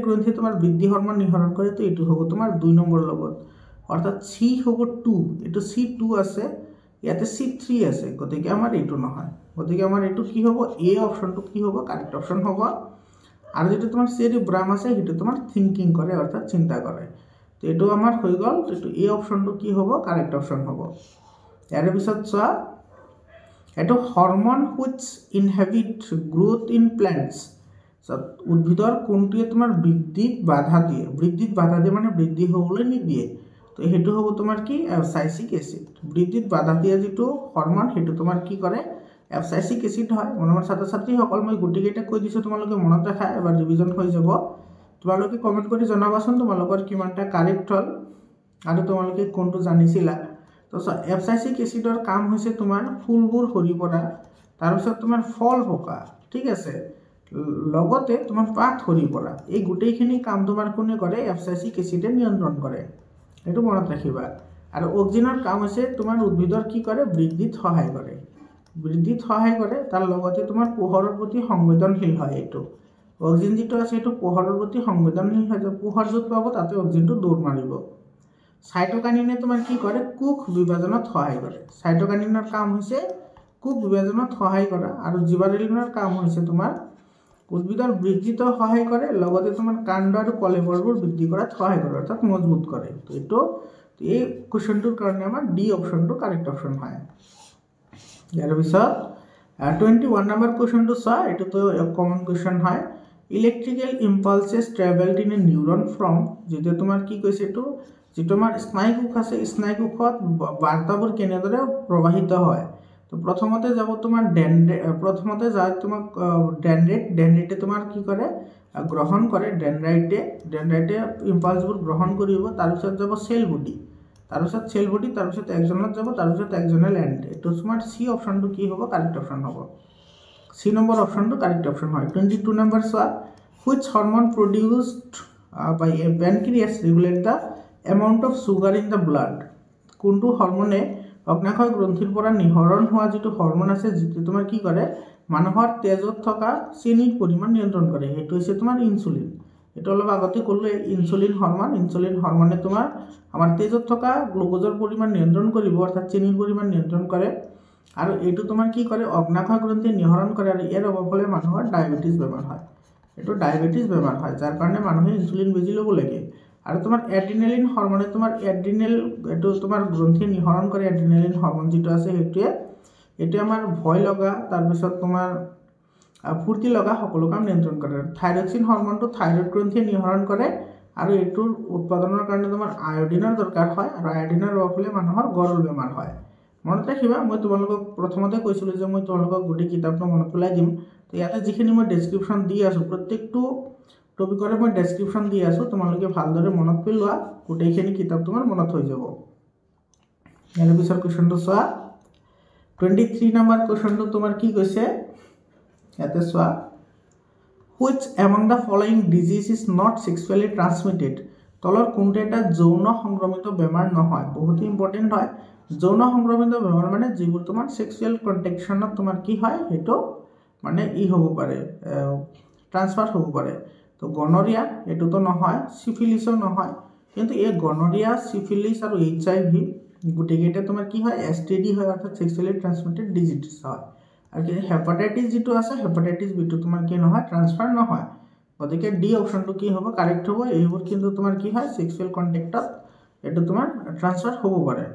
গ্ৰন্থি তোমাৰ বৃদ্ধি হৰমন নিহৰণ কৰে তো এটো হ'ব তোমাৰ 2 নম্বৰ লগত অৰ্থাৎ সি হ'ব 2 এটো c2 আছে ইয়াতে c3 আছে গতিকে আমাৰ এটো নহয় গতিকে আমাৰ এটো কি হ'ব এ অপশনটো কি হ'ব কাৰেক্ট অপশন হ'ব আৰু যেটো তোমাৰ সেৰিব্ৰাম আছে হেতু তোমাৰ থিংকিং কৰে অৰ্থাৎ চিন্তা কৰে তো এটো আমাৰ হৈ গল তো এটো এ অপশনটো কি হ'ব কাৰেক্ট অপশন হ'ব ইয়াৰ পিছত চোৱা এটো hormone which inhibit growth in plants উদ্ভিদৰ কোনটোৱে তোমাৰ বৃদ্ধিত বাধা দিয়ে মানে বৃদ্ধি হ'বলৈ নিদিয়ে তো হেতু হ'ব তোমাৰ কি অ্যাবসাইসিক এসিড বৃদ্ধিত বাধা দিয়া যেটো হৰমোন হেতু তোমাৰ কি কৰে অ্যাবসাইসিক এসিড হয় মনৰ ছাত্ৰ-ছাত্ৰী সকল মই গুটি কেইটা কৈ দিছো তোমালোকে মনত ৰাখা এবাৰ ৰিভিজন হৈ যাব তোমালোকে কমেন্ট কৰি জনাবাচোন তোমালোকৰ কিমানটা কাৰেক্ট হল আৰু তোমালোকে কোনটো জানিছিলা তো অ্যাবসাইসিক এসিডৰ কাম হৈছে তোমাৰ ফুলবোৰ হৰি পৰা তাৰ পিছত তোমাৰ ফল পকা ঠিক আছে লগতে তোমাৰ পাত হৰি পৰা এই গুটেইখিনি কাম তোমাৰ কোনে কৰে অ্যাবসাইসিক এসিডে নিয়ন্ত্ৰণ কৰে এটো মনত ৰাখিবা আৰু অক্সিজেনৰ কাম হৈছে তোমাৰ উদ্ভিদৰ কি কৰে বৃদ্ধিত সহায় কৰে তাৰ লগতে তোমাৰ পোহৰৰ প্ৰতি সংবেদনশীল হয় এটো অক্সিজেন যেটো আছে এটো পোহৰৰ প্ৰতি সংবেদনশীল হয় পোহৰ যত পাব তাতে অক্সিজেনটো দৌৰ মাৰিব সাইটোকাইনিনে তোমাৰ কি কৰে কোষ বিভাজনত সহায় কৰে সাইটোকাইনিনৰ কাম হৈছে কোষ বিভাজনত সহায় কৰা আৰু জিবাৰেলিনৰ কাম হৈছে তোমাৰ উদ্ভিদৰ বৃদ্ধিত সহায় কৰে লগতে তোমাৰ কাণ্ড আৰু কলেবৰবোৰ বৃদ্ধি কৰাত সহায় কৰে অৰ্থাৎ মজবুত কৰে তো এটো এই কোৱেশ্চনটোৰ কাৰণে আমাৰ ডি অপশনটো কাৰেক্ট অপশন হয় ইয়াৰ পিছত 21 নম্বৰ কোৱেশ্চনটো চোৱা এটো তো কমন কোৱেশ্চন হয় electrical impulses travelled in a neuron from যেটো তোমাৰ কি কৈছে এটো যেটো আমাৰ স্নায়ুকোষ আছে স্নায়ুকোষত বাৰ্তাবোৰ কেনেদৰে প্ৰবাহিত হয় তো প্ৰথমতে যাব তোমাৰ প্ৰথমতে যায় তোমাক ডেনড্ৰাইটে তোমাৰ কি কৰে গ্ৰহণ কৰে ডেনড্ৰাইটে ইম্পালসবোৰ গ্ৰহণ কৰিব তাৰ পিছত যাব সেল বডি তাৰ পিছত একজনত যাব তাৰ পিছত একজনে ল্যান্ড এটো তোমাৰ সি অপশনটো কি হ'ব কাৰেক্ট অপশন হ'ব সি নম্বৰ অপশ্যনটো কাৰেক্ট অপশ্যন হয় 22 নম্বৰ চোৱা which hormone produced by a pancreas regulate the amount of sugar in the blood কোনটো হৰমনে অগ্নাশয় গ্ৰন্থিৰ পৰা নিহৰণ হোৱা যেটো হৰমন আছে যেটো তোমাৰ কি কৰে মানুহৰ তেজত থকা চেনিৰ পৰিমাণ নিয়ন্ত্ৰণ কৰে হেতু হৈছে তোমাৰ ইনসুলিন এটা অলপ আগতে ক'লো ইনসুলিন হৰমনে তোমাৰ আমাৰ তেজত থকা গ্লুকোজৰ পৰিমাণ নিয়ন্ত্ৰণ কৰিব অৰ্থাৎ চেনিৰ পৰিমাণ নিয়ন্ত্ৰণ কৰে আৰু এটো তোমাৰ কি কৰে অগ্নাশয় গ্ৰন্থি নিহৰণ কৰে আৰু ইয়াৰ অভাৱলে মানুহৰ ডায়াবেটিস বেমাৰ হয় এটো ডায়াবেটিস বেমাৰ হয় যাৰ কাৰণে মানুহে ইনসুলিন বেজি ল'ব লাগে আৰু তোমাৰ এড্ৰিনালিন হৰমনে তোমাৰ এড্ৰিনেল এটো তোমাৰ গ্ৰন্থি নিহৰণ কৰে এড্ৰিনালিন হৰমন যেটো আছে হেতুৱে এটো আমাৰ ভয় লগা তাৰ পিছত তোমাৰ ফুৰ্তি লগা সকলো কাম নিয়ন্ত্ৰণ কৰে থাইৰক্সিন হৰমনটো থাইৰয়েড গ্ৰন্থি নিহৰণ কৰে আৰু এটোৰ উৎপাদনৰ কাৰণে তোমাৰ আয়োডিনৰ দৰকাৰ হয় আৰু আয়োডিনৰ অভাৱলে মানুহৰ গৰল বেমাৰ হয় মনত ৰাখিবা মই তোমালোকক প্ৰথমতে কৈছিলো যে মই তোমালোকক গুটি কিতাপটো মনত পেলাই দিম তো ইয়াতে যিখিনি মই ডেসক্ৰিপচন দি আছো প্ৰত্যেকটো টপিকৰে মই ডেসক্ৰিপচন দি আছো তোমালোকে ভালদৰে মনত পেলোৱা গুটেইখিনি কিতাপ তোমাৰ মনত হৈ যাব ইয়াৰ পিছৰ কোৱেশ্চনটো চোৱা 23 নম্বৰ কোৱেশ্চনটো তোমাৰ কি কৈছে ইয়াতে চোৱা which among the following disease is not sexually transmitted তলৰ কোনটো এটা যৌন সংক্ৰমিত বেমাৰ নহয় বহুত ইম্পৰ্টেন্ট হয় যৌন সংক্ৰমিত বেমাৰ মানে যিবোৰ তোমাৰ সেক্সুৱেল কন্টেকশনত তোমাৰ কি হয় হেটো মানে ই হ'ব পাৰে ট্ৰান্সফাৰ হ'ব পাৰে তো গনৰিয়া এটো তো নহয় সিফিলিসও নহয় কিন্তু এই গনৰিয়া সিফিলিস আৰু এইচআইভি গুটেকেটা তোমাৰ কি হয় এসটিডি হয় অৰ্থাৎ সেক্সুৱেলি ট্ৰান্সমিটেড ডিজিজ হয় আৰু কি হেপাটাইটিস যেটো আছে হেপাটাইটিস বিটো তোমাৰ কি নহয় ট্ৰান্সফাৰ নহয় গতিকে ডি অপশনটো কি হ'ব কাৰেক্ট হ'ব এইবোৰ কিন্তু তোমাৰ কি হয় সেক্সুৱেল কন্টেক্টত এটো তোমাৰ ট্ৰান্সফাৰ হ'ব পাৰে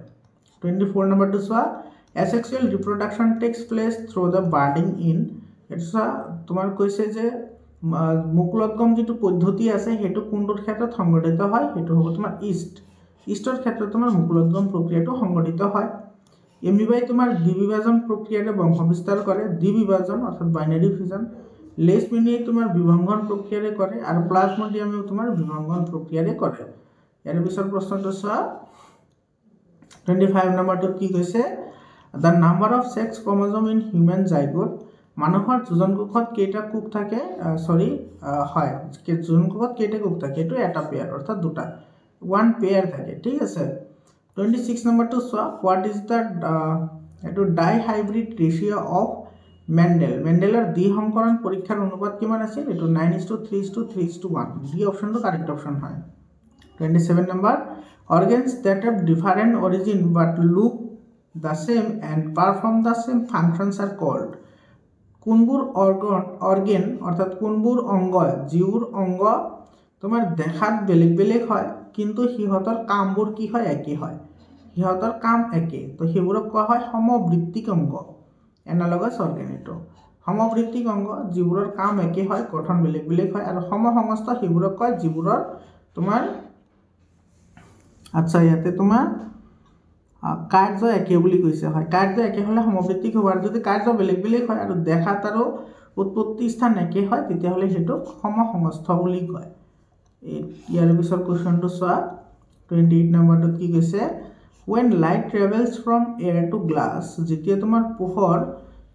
24 নম্বৰটো চোৱা asexual reproduction takes place through the budding in এটা তোমাৰ কৈছে যে মুকুলোদ্গম যেটো পদ্ধতি আছে হেতু কোনটোৰ ক্ষেত্ৰত সংঘটিত হয় হেতু হ'ব তোমাৰ ইষ্টৰ ক্ষেত্ৰত তোমাৰ মুকুলোদ্গম প্ৰক্ৰিয়াটো সংঘটিত হয় এমিবাই তোমাৰ দ্বিবিভাজন প্ৰক্ৰিয়াৰে বংশ বিস্তাৰ কৰে দ্বিবিভাজন অৰ্থাৎ বাইনাৰি ফিউজন লেছমিনিয়ে তোমাৰ বিভঙ্গন প্ৰক্ৰিয়াৰে কৰে আৰু প্লাজমোডিয়ামে তোমাৰ বিভঙ্গন প্ৰক্ৰিয়াৰে কৰে ইয়াৰ পিছৰ প্ৰশ্নটো চোৱা 25 নম্বৰটো কি কৈছে the number of sex chromosome in human zygote মানুহৰ যোজন কোষত কেইটা কোষ থাকে হয় যোজন কোষত কেইটা কোষ থাকে এটো এটা পেয়াৰ অৰ্থাৎ দুটা ওয়ান পেয়াৰ থাকে ঠিক আছে 26 নম্বৰটো চোৱা what is the এটো ডাই হাইব্ৰিড ৰেশিও অফ মেন্ডেলৰ দ্বি সংকৰণ পৰীক্ষাৰ অনুপাত কিমান আছিল এটো 9:3:3:1 ডি অপশনটো কারেক্ট অপশন হয় 27 number organs that have different origin but look the same and perform the same functions are called কোনবোৰ অৰ্গান অৰ্থাৎ কোনবোৰ অঙ্গ যিবোৰ অঙ্গ তোমাৰ দেখাত বেলেগ বেলেগ হয় কিন্তু হিহতৰ কামবোৰ কি হয় একে হয় হিহতৰ কাম একে তো হেবোৰক কোৱা হয় সমবৃত্তিক অঙ্গ এনালগাস অৰ্গান এটো সমবৃত্তিক অঙ্গ যিবোৰৰ কাম একে হয় গঠন বেলেগ বেলেগ হয় আৰু সমসংস্থ হেবোৰক কয় যিবোৰৰ তোমাৰ আচ্ছা ইয়াতে তোমাৰ কাৰ্য একে বুলি কৈছে হয় কাৰ্য একে হলে সমবৃত্তিক হ'ব আৰু যদি কাৰ্য বেলেগ বেলেগ হয় আৰু দেখাত আৰু উৎপত্তি স্থান একে হয় তেতিয়া হলে হেটো সমসংস্থ বুলি কয় ইয়াৰ পিছৰ কোৱেশ্চনটো চোৱা 28 নম্বৰটো কি কৈছে when light travels from air to glass যেতিয়া তোমাৰ পোহৰ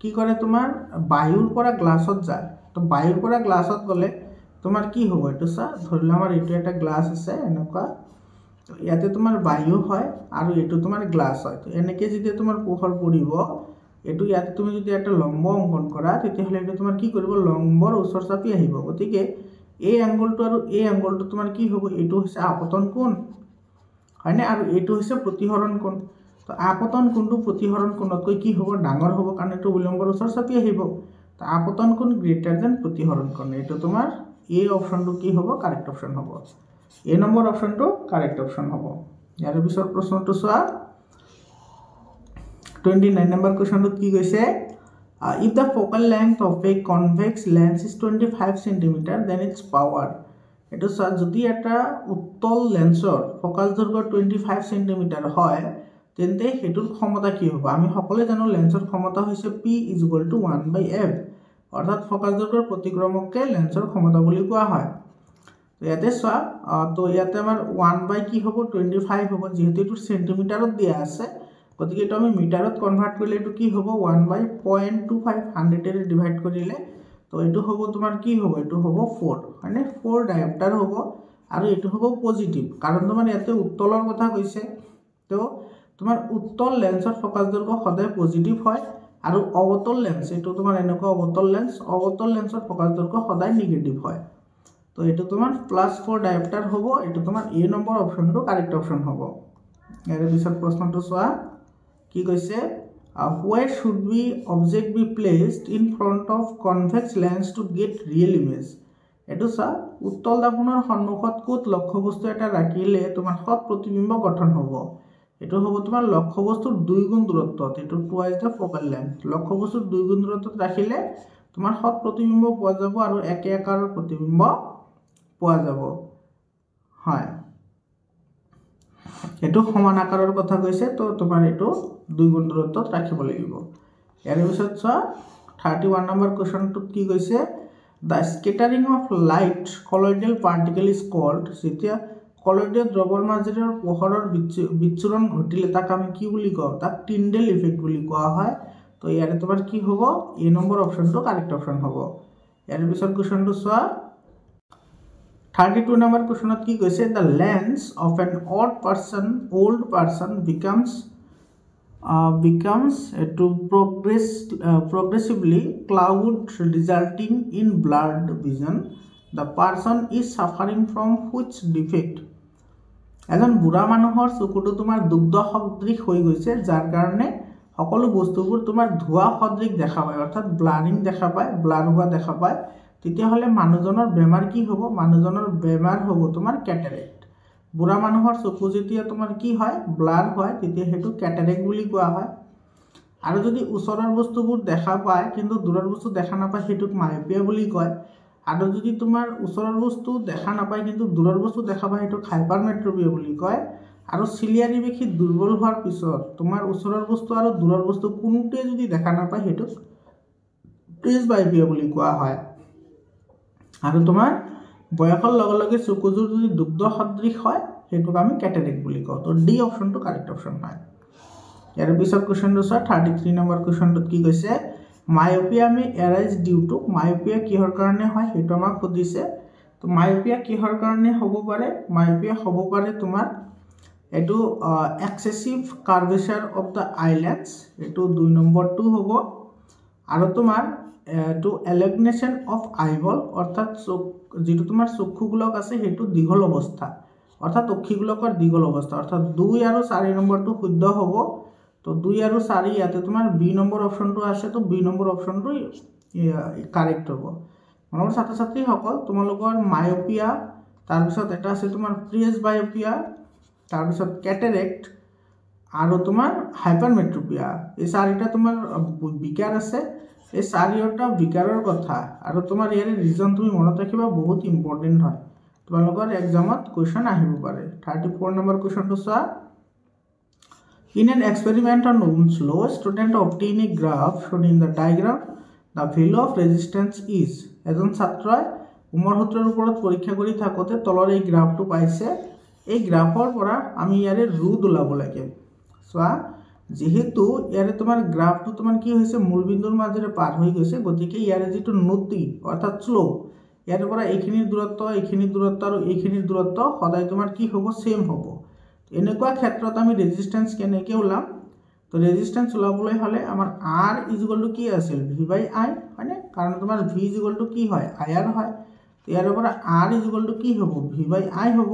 কি কৰে তোমাৰ বায়ুৰ পৰা গ্লাছত যায় তো বায়ুৰ পৰা গ্লাছত গলে তোমাৰ কি হ'ব এটো চা ধৰিলা আমাৰ এটো এটা গ্লাছ আছে এনেকুৱা তো ইয়াতে তোমাৰ বায়ু হয় আৰু এটো তোমাৰ গ্লাছ হয় তো এনেকে যেতিয়া তোমাৰ পোহৰ পৰিব এটো ইয়াতে তুমি যদি একটা লম্ব অঙ্কন কৰা তেতিয়া হলে এটো তোমাৰ কি কৰিব লম্বৰ ওচৰ চাপি আহিব গতিকে এই অ্যাঙ্গলটো আৰু এই অ্যাঙ্গলটো তোমাৰ কি হ'ব এটো হৈছে আপতন কোণ হয়নে আৰু এটো হৈছে প্ৰতিহৰণ কোণ তো আপতন কোণটো প্ৰতিহৰণ কোণতকৈ কি হ'ব ডাঙৰ হ'ব কাৰণ এটো উলম্বৰ ওচৰ চাপি আহিব তো আপতন কোণ গ্ৰেটাৰ দেন প্ৰতিহৰণ কোণ এটো তোমাৰ এই অপশনটো কি হ'ব কাৰেক্ট অপশন হ'ব এ নম্বৰ অপশনটো কাৰেক্ট অপশন হ'ব ইয়াৰ পিছৰ প্ৰশ্নটো চোৱা 29 নম্বৰ কোৱেশ্চনটো কি কৈছে if the focal length of a convex lens is 25 cm then its power এটো চা যদি এটা উত্তল লেন্সৰ ফোকাস দৈৰ্ঘ্য 25 cm হয় তেন্তে হেতুৰ ক্ষমতা কি হ'ব আমি সকলোৱে জানো লেন্সৰ ক্ষমতা হৈছে p = 1/f অৰ্থাৎ ফোকাস দৈৰ্ঘ্যৰ প্ৰতিক্ৰমককে লেন্সৰ ক্ষমতা বুলি কোৱা হয় তো ইয়াতে চোৱা তো ইয়াতে আমাৰ 1 বাই কি হ'ব 25 হ'ব যেহেতু এটো সেন্টিমিটাৰত দিয়া আছে গতিকে এইটো আমি মিটাৰত কনভাৰ্ট কৰিলে এইটো কি হ'ব 1/0.25 100 ডিভাইড কৰিলে তো এইটো হ'ব তোমাৰ কি হ'ব এইটো হ'ব 4 মানে 4 ডায়োপ্টাৰ হ'ব আৰু এইটো হ'ব পজিটিভ কাৰণ তোমাৰ ইয়াতে উত্তলৰ কথা কৈছে তো তোমাৰ উত্তল লেন্সৰ ফোকাস দৈৰ্ঘ্য সদায় পজিটিভ হয় আৰু অবতল লেন্স এইটো তোমাৰ এনেকুৱা অবতল লেন্সৰ ফোকাস দৈৰ্ঘ্য সদায় নিগেটিভ হয় তো এইটো তোমাৰ +4 ডায়োপ্টাৰ হ'ব এইটো তোমাৰ এ নম্বৰ অপচনটো কাৰেক্ট অপচন হ'ব ইয়াৰ পিছত প্ৰশ্নটো চোৱা কি কৈছে where should we object be placed in front of convex lens to get real image এটো চা উত্তল দৰ্পণৰ সন্মুখত কোত লক্ষ্যবস্তু এটা ৰাখিলে তোমাৰ সৎ প্ৰতিবিম্ব গঠন হ'ব এটো হ'ব তোমাৰ লক্ষ্যবস্তুৰ 2 গুণ দূৰত্বত এটো টুৱাইজ দ্য ফোকাল লেন্থ লক্ষ্যবস্তুৰ 2 গুণ দূৰত্বত ৰাখিলে তোমাৰ সৎ প্ৰতিবিম্ব পোৱা যাব আৰু একে আকাৰৰ প্ৰতিবিম্ব পোৱা যাব হয় এটো সমান আকাৰৰ কথা কৈছে তো তোমাৰ এটো 2 গুণ দূৰত্বত ৰাখিব লাগিব ইয়াৰ পিছত চোৱা 31 নম্বৰ কোৱেশ্চনটো কি কৈছে the scattering of light colloidal particle is called যেতিয়া কলয়ডীয় দ্ৰৱৰ মাজেৰে পোহৰৰ বিচ্ছুৰণ ঘটিলে তাক আমি কি বুলি কওঁ তাক টিন্ডেল ইফেক্ট বুলি কোৱা হয় তো ইয়াৰে তোমাৰ কি হ'ব এ নম্বৰ অপচনটো কাৰেক্ট অপচন হ'ব ইয়াৰ পিছত কোৱেশ্চনটো চোৱা 32 number question কি কৈছে the lens of an old person becomes to progressively cloud resulting in blurred vision the person is suffering from which defect এজন বুঢ়া মানুহৰ চকুটো তোমাৰ দুগ্ধ সদৃশ হৈ গৈছে যাৰ কাৰণে সকলো বস্তুবোৰ তোমাৰ ধোৱা সদৃশ দেখা পায় অৰ্থাৎ ব্লাৰিং দেখা পায় ব্লাৰ হোৱা দেখা পায় তেতিয়া হলে মানুহজনৰ বেমাৰ কি হ'ব মানুহজনৰ বেমাৰ হ'ব তোমাৰ ক্যাটাৰেক্ট বুঢ়া মানুহৰ চকু যেতিয়া তোমাৰ কি হয় ব্লাৰ হয় তেতিয়া হেতু ক্যাটাৰেক্ট বুলি কোৱা হয় আৰু যদি ওচৰৰ বস্তুবোৰ দেখা পায় কিন্তু দূৰৰ বস্তু দেখা নাপায় হেতুক মায়োপিয়া বুলি কয় আৰু যদি তোমাৰ ওচৰৰ বস্তু দেখা নাপায় কিন্তু দূৰৰ বস্তু দেখা পায় হেতুক হাইপাৰমেট্ৰোপিয়া বুলি কয় আৰু চিলিয়াৰি বেখি দুৰ্বল হোৱাৰ পিছত তোমাৰ ওচৰৰ বস্তু আৰু দূৰৰ বস্তু কোনটোৱে যদি দেখা নাপায় হেতুক প্ৰিজবাইপিয়া বুলি কোৱা হয় আৰু তোমাৰ বয়সৰ লগে লগে চকুযোৰ যদি দুগ্ধ সদৃশ হয় হেতুক আমি ক্যাটাৰেক্ট বুলি কওঁ তো ডি অপচনটো কাৰেক্ট অপচন হয় ইয়াৰ পিছত কোৱেশ্চনটো চোৱা 33 নম্বৰ কোৱেশ্চনটো কি কৈছে myopia may arise due to myopia কিহৰ কাৰণে হয় হেতু আমাক সুধিছে তো মায়োপিয়া কিহৰ কাৰণে হ'ব পাৰে মায়োপিয়া হ'ব পাৰে তোমাৰ এটো এক্সেসিভ কাৰ্ভেচাৰ অফ দা আইলেন্স এটো 2 নম্বৰটো হ'ব আৰু তোমাৰ to elongation of eyeball অৰ্থাৎ যেটো তোমাৰ চক্ষুগুলক আছে হেতু দীঘল অবস্থা অৰ্থাৎ অক্ষিগুলকৰ দীঘল অবস্থা অৰ্থাৎ 2 আৰু 4 নম্বৰটো শুদ্ধ হ'ব তো 2 আৰু 4 ইয়াতে তোমাৰ বি নম্বৰ অপচনটো আছে তো বি নম্বৰ অপচনটো কাৰেক্ট হ'ব মনৰ ছাত্ৰ-ছাত্ৰী সকল তোমালোকৰ মায়োপিয়া তাৰ পিছত এটা আছে তোমাৰ প্ৰিজবায়োপিয়া তাৰ পিছত ক্যাটাৰেক্ট আৰু তোমাৰ হাইপাৰমেট্ৰোপিয়া এই চাৰিটা তোমাৰ বিকাৰ আছে এই চাৰিটা বিকাৰৰ কথা আৰু তোমাৰ ইয়াৰ ৰিজন তুমি মনত ৰাখিবা বহুত ইম্পৰ্টেন্ট হয় তোমালোকৰ এক্সামত কোৱেশ্চন আহিব পাৰে 34 নম্বৰ কোৱেশ্চনটো চোৱা in an experiment on Ohm's law student obtain a graph shown in the diagram the value of resistance is এজন ছাত্ৰই ওমৰ সূত্ৰৰ ওপৰত পৰীক্ষা কৰি থাকোতে তলৰ এই গ্ৰাফটো পাইছে এই গ্ৰাফৰ পৰা আমি ইয়াৰে ৰুট উলাব লাগে চোৱা যেহেতু ইয়াৰে তোমাৰ গ্ৰাফটো তোমাৰ কি হৈছে মূল বিন্দুৰ মাজেৰে পাৰ হৈ গৈছে গতিকে ইয়াৰে যেটো নতি অৰ্থাৎ স্লোপ ইয়াৰ পৰা এইখিনিৰ দূৰত্ব আৰু এইখিনিৰ দূৰত্ব সদায় তোমাৰ কি হ'ব সেম হ'ব এনেকুৱা ক্ষেত্ৰত আমি ৰেজিস্ট্যান্স কেনেকৈ উলাম তো ৰেজিস্ট্যান্স উলাবলৈ হলে আমাৰ r = কি আছিল v/i হয়নে কাৰণ তোমাৰ v = কি হয় ir হয় তো ইয়াৰ পৰা r = কি হ'ব v/i হ'ব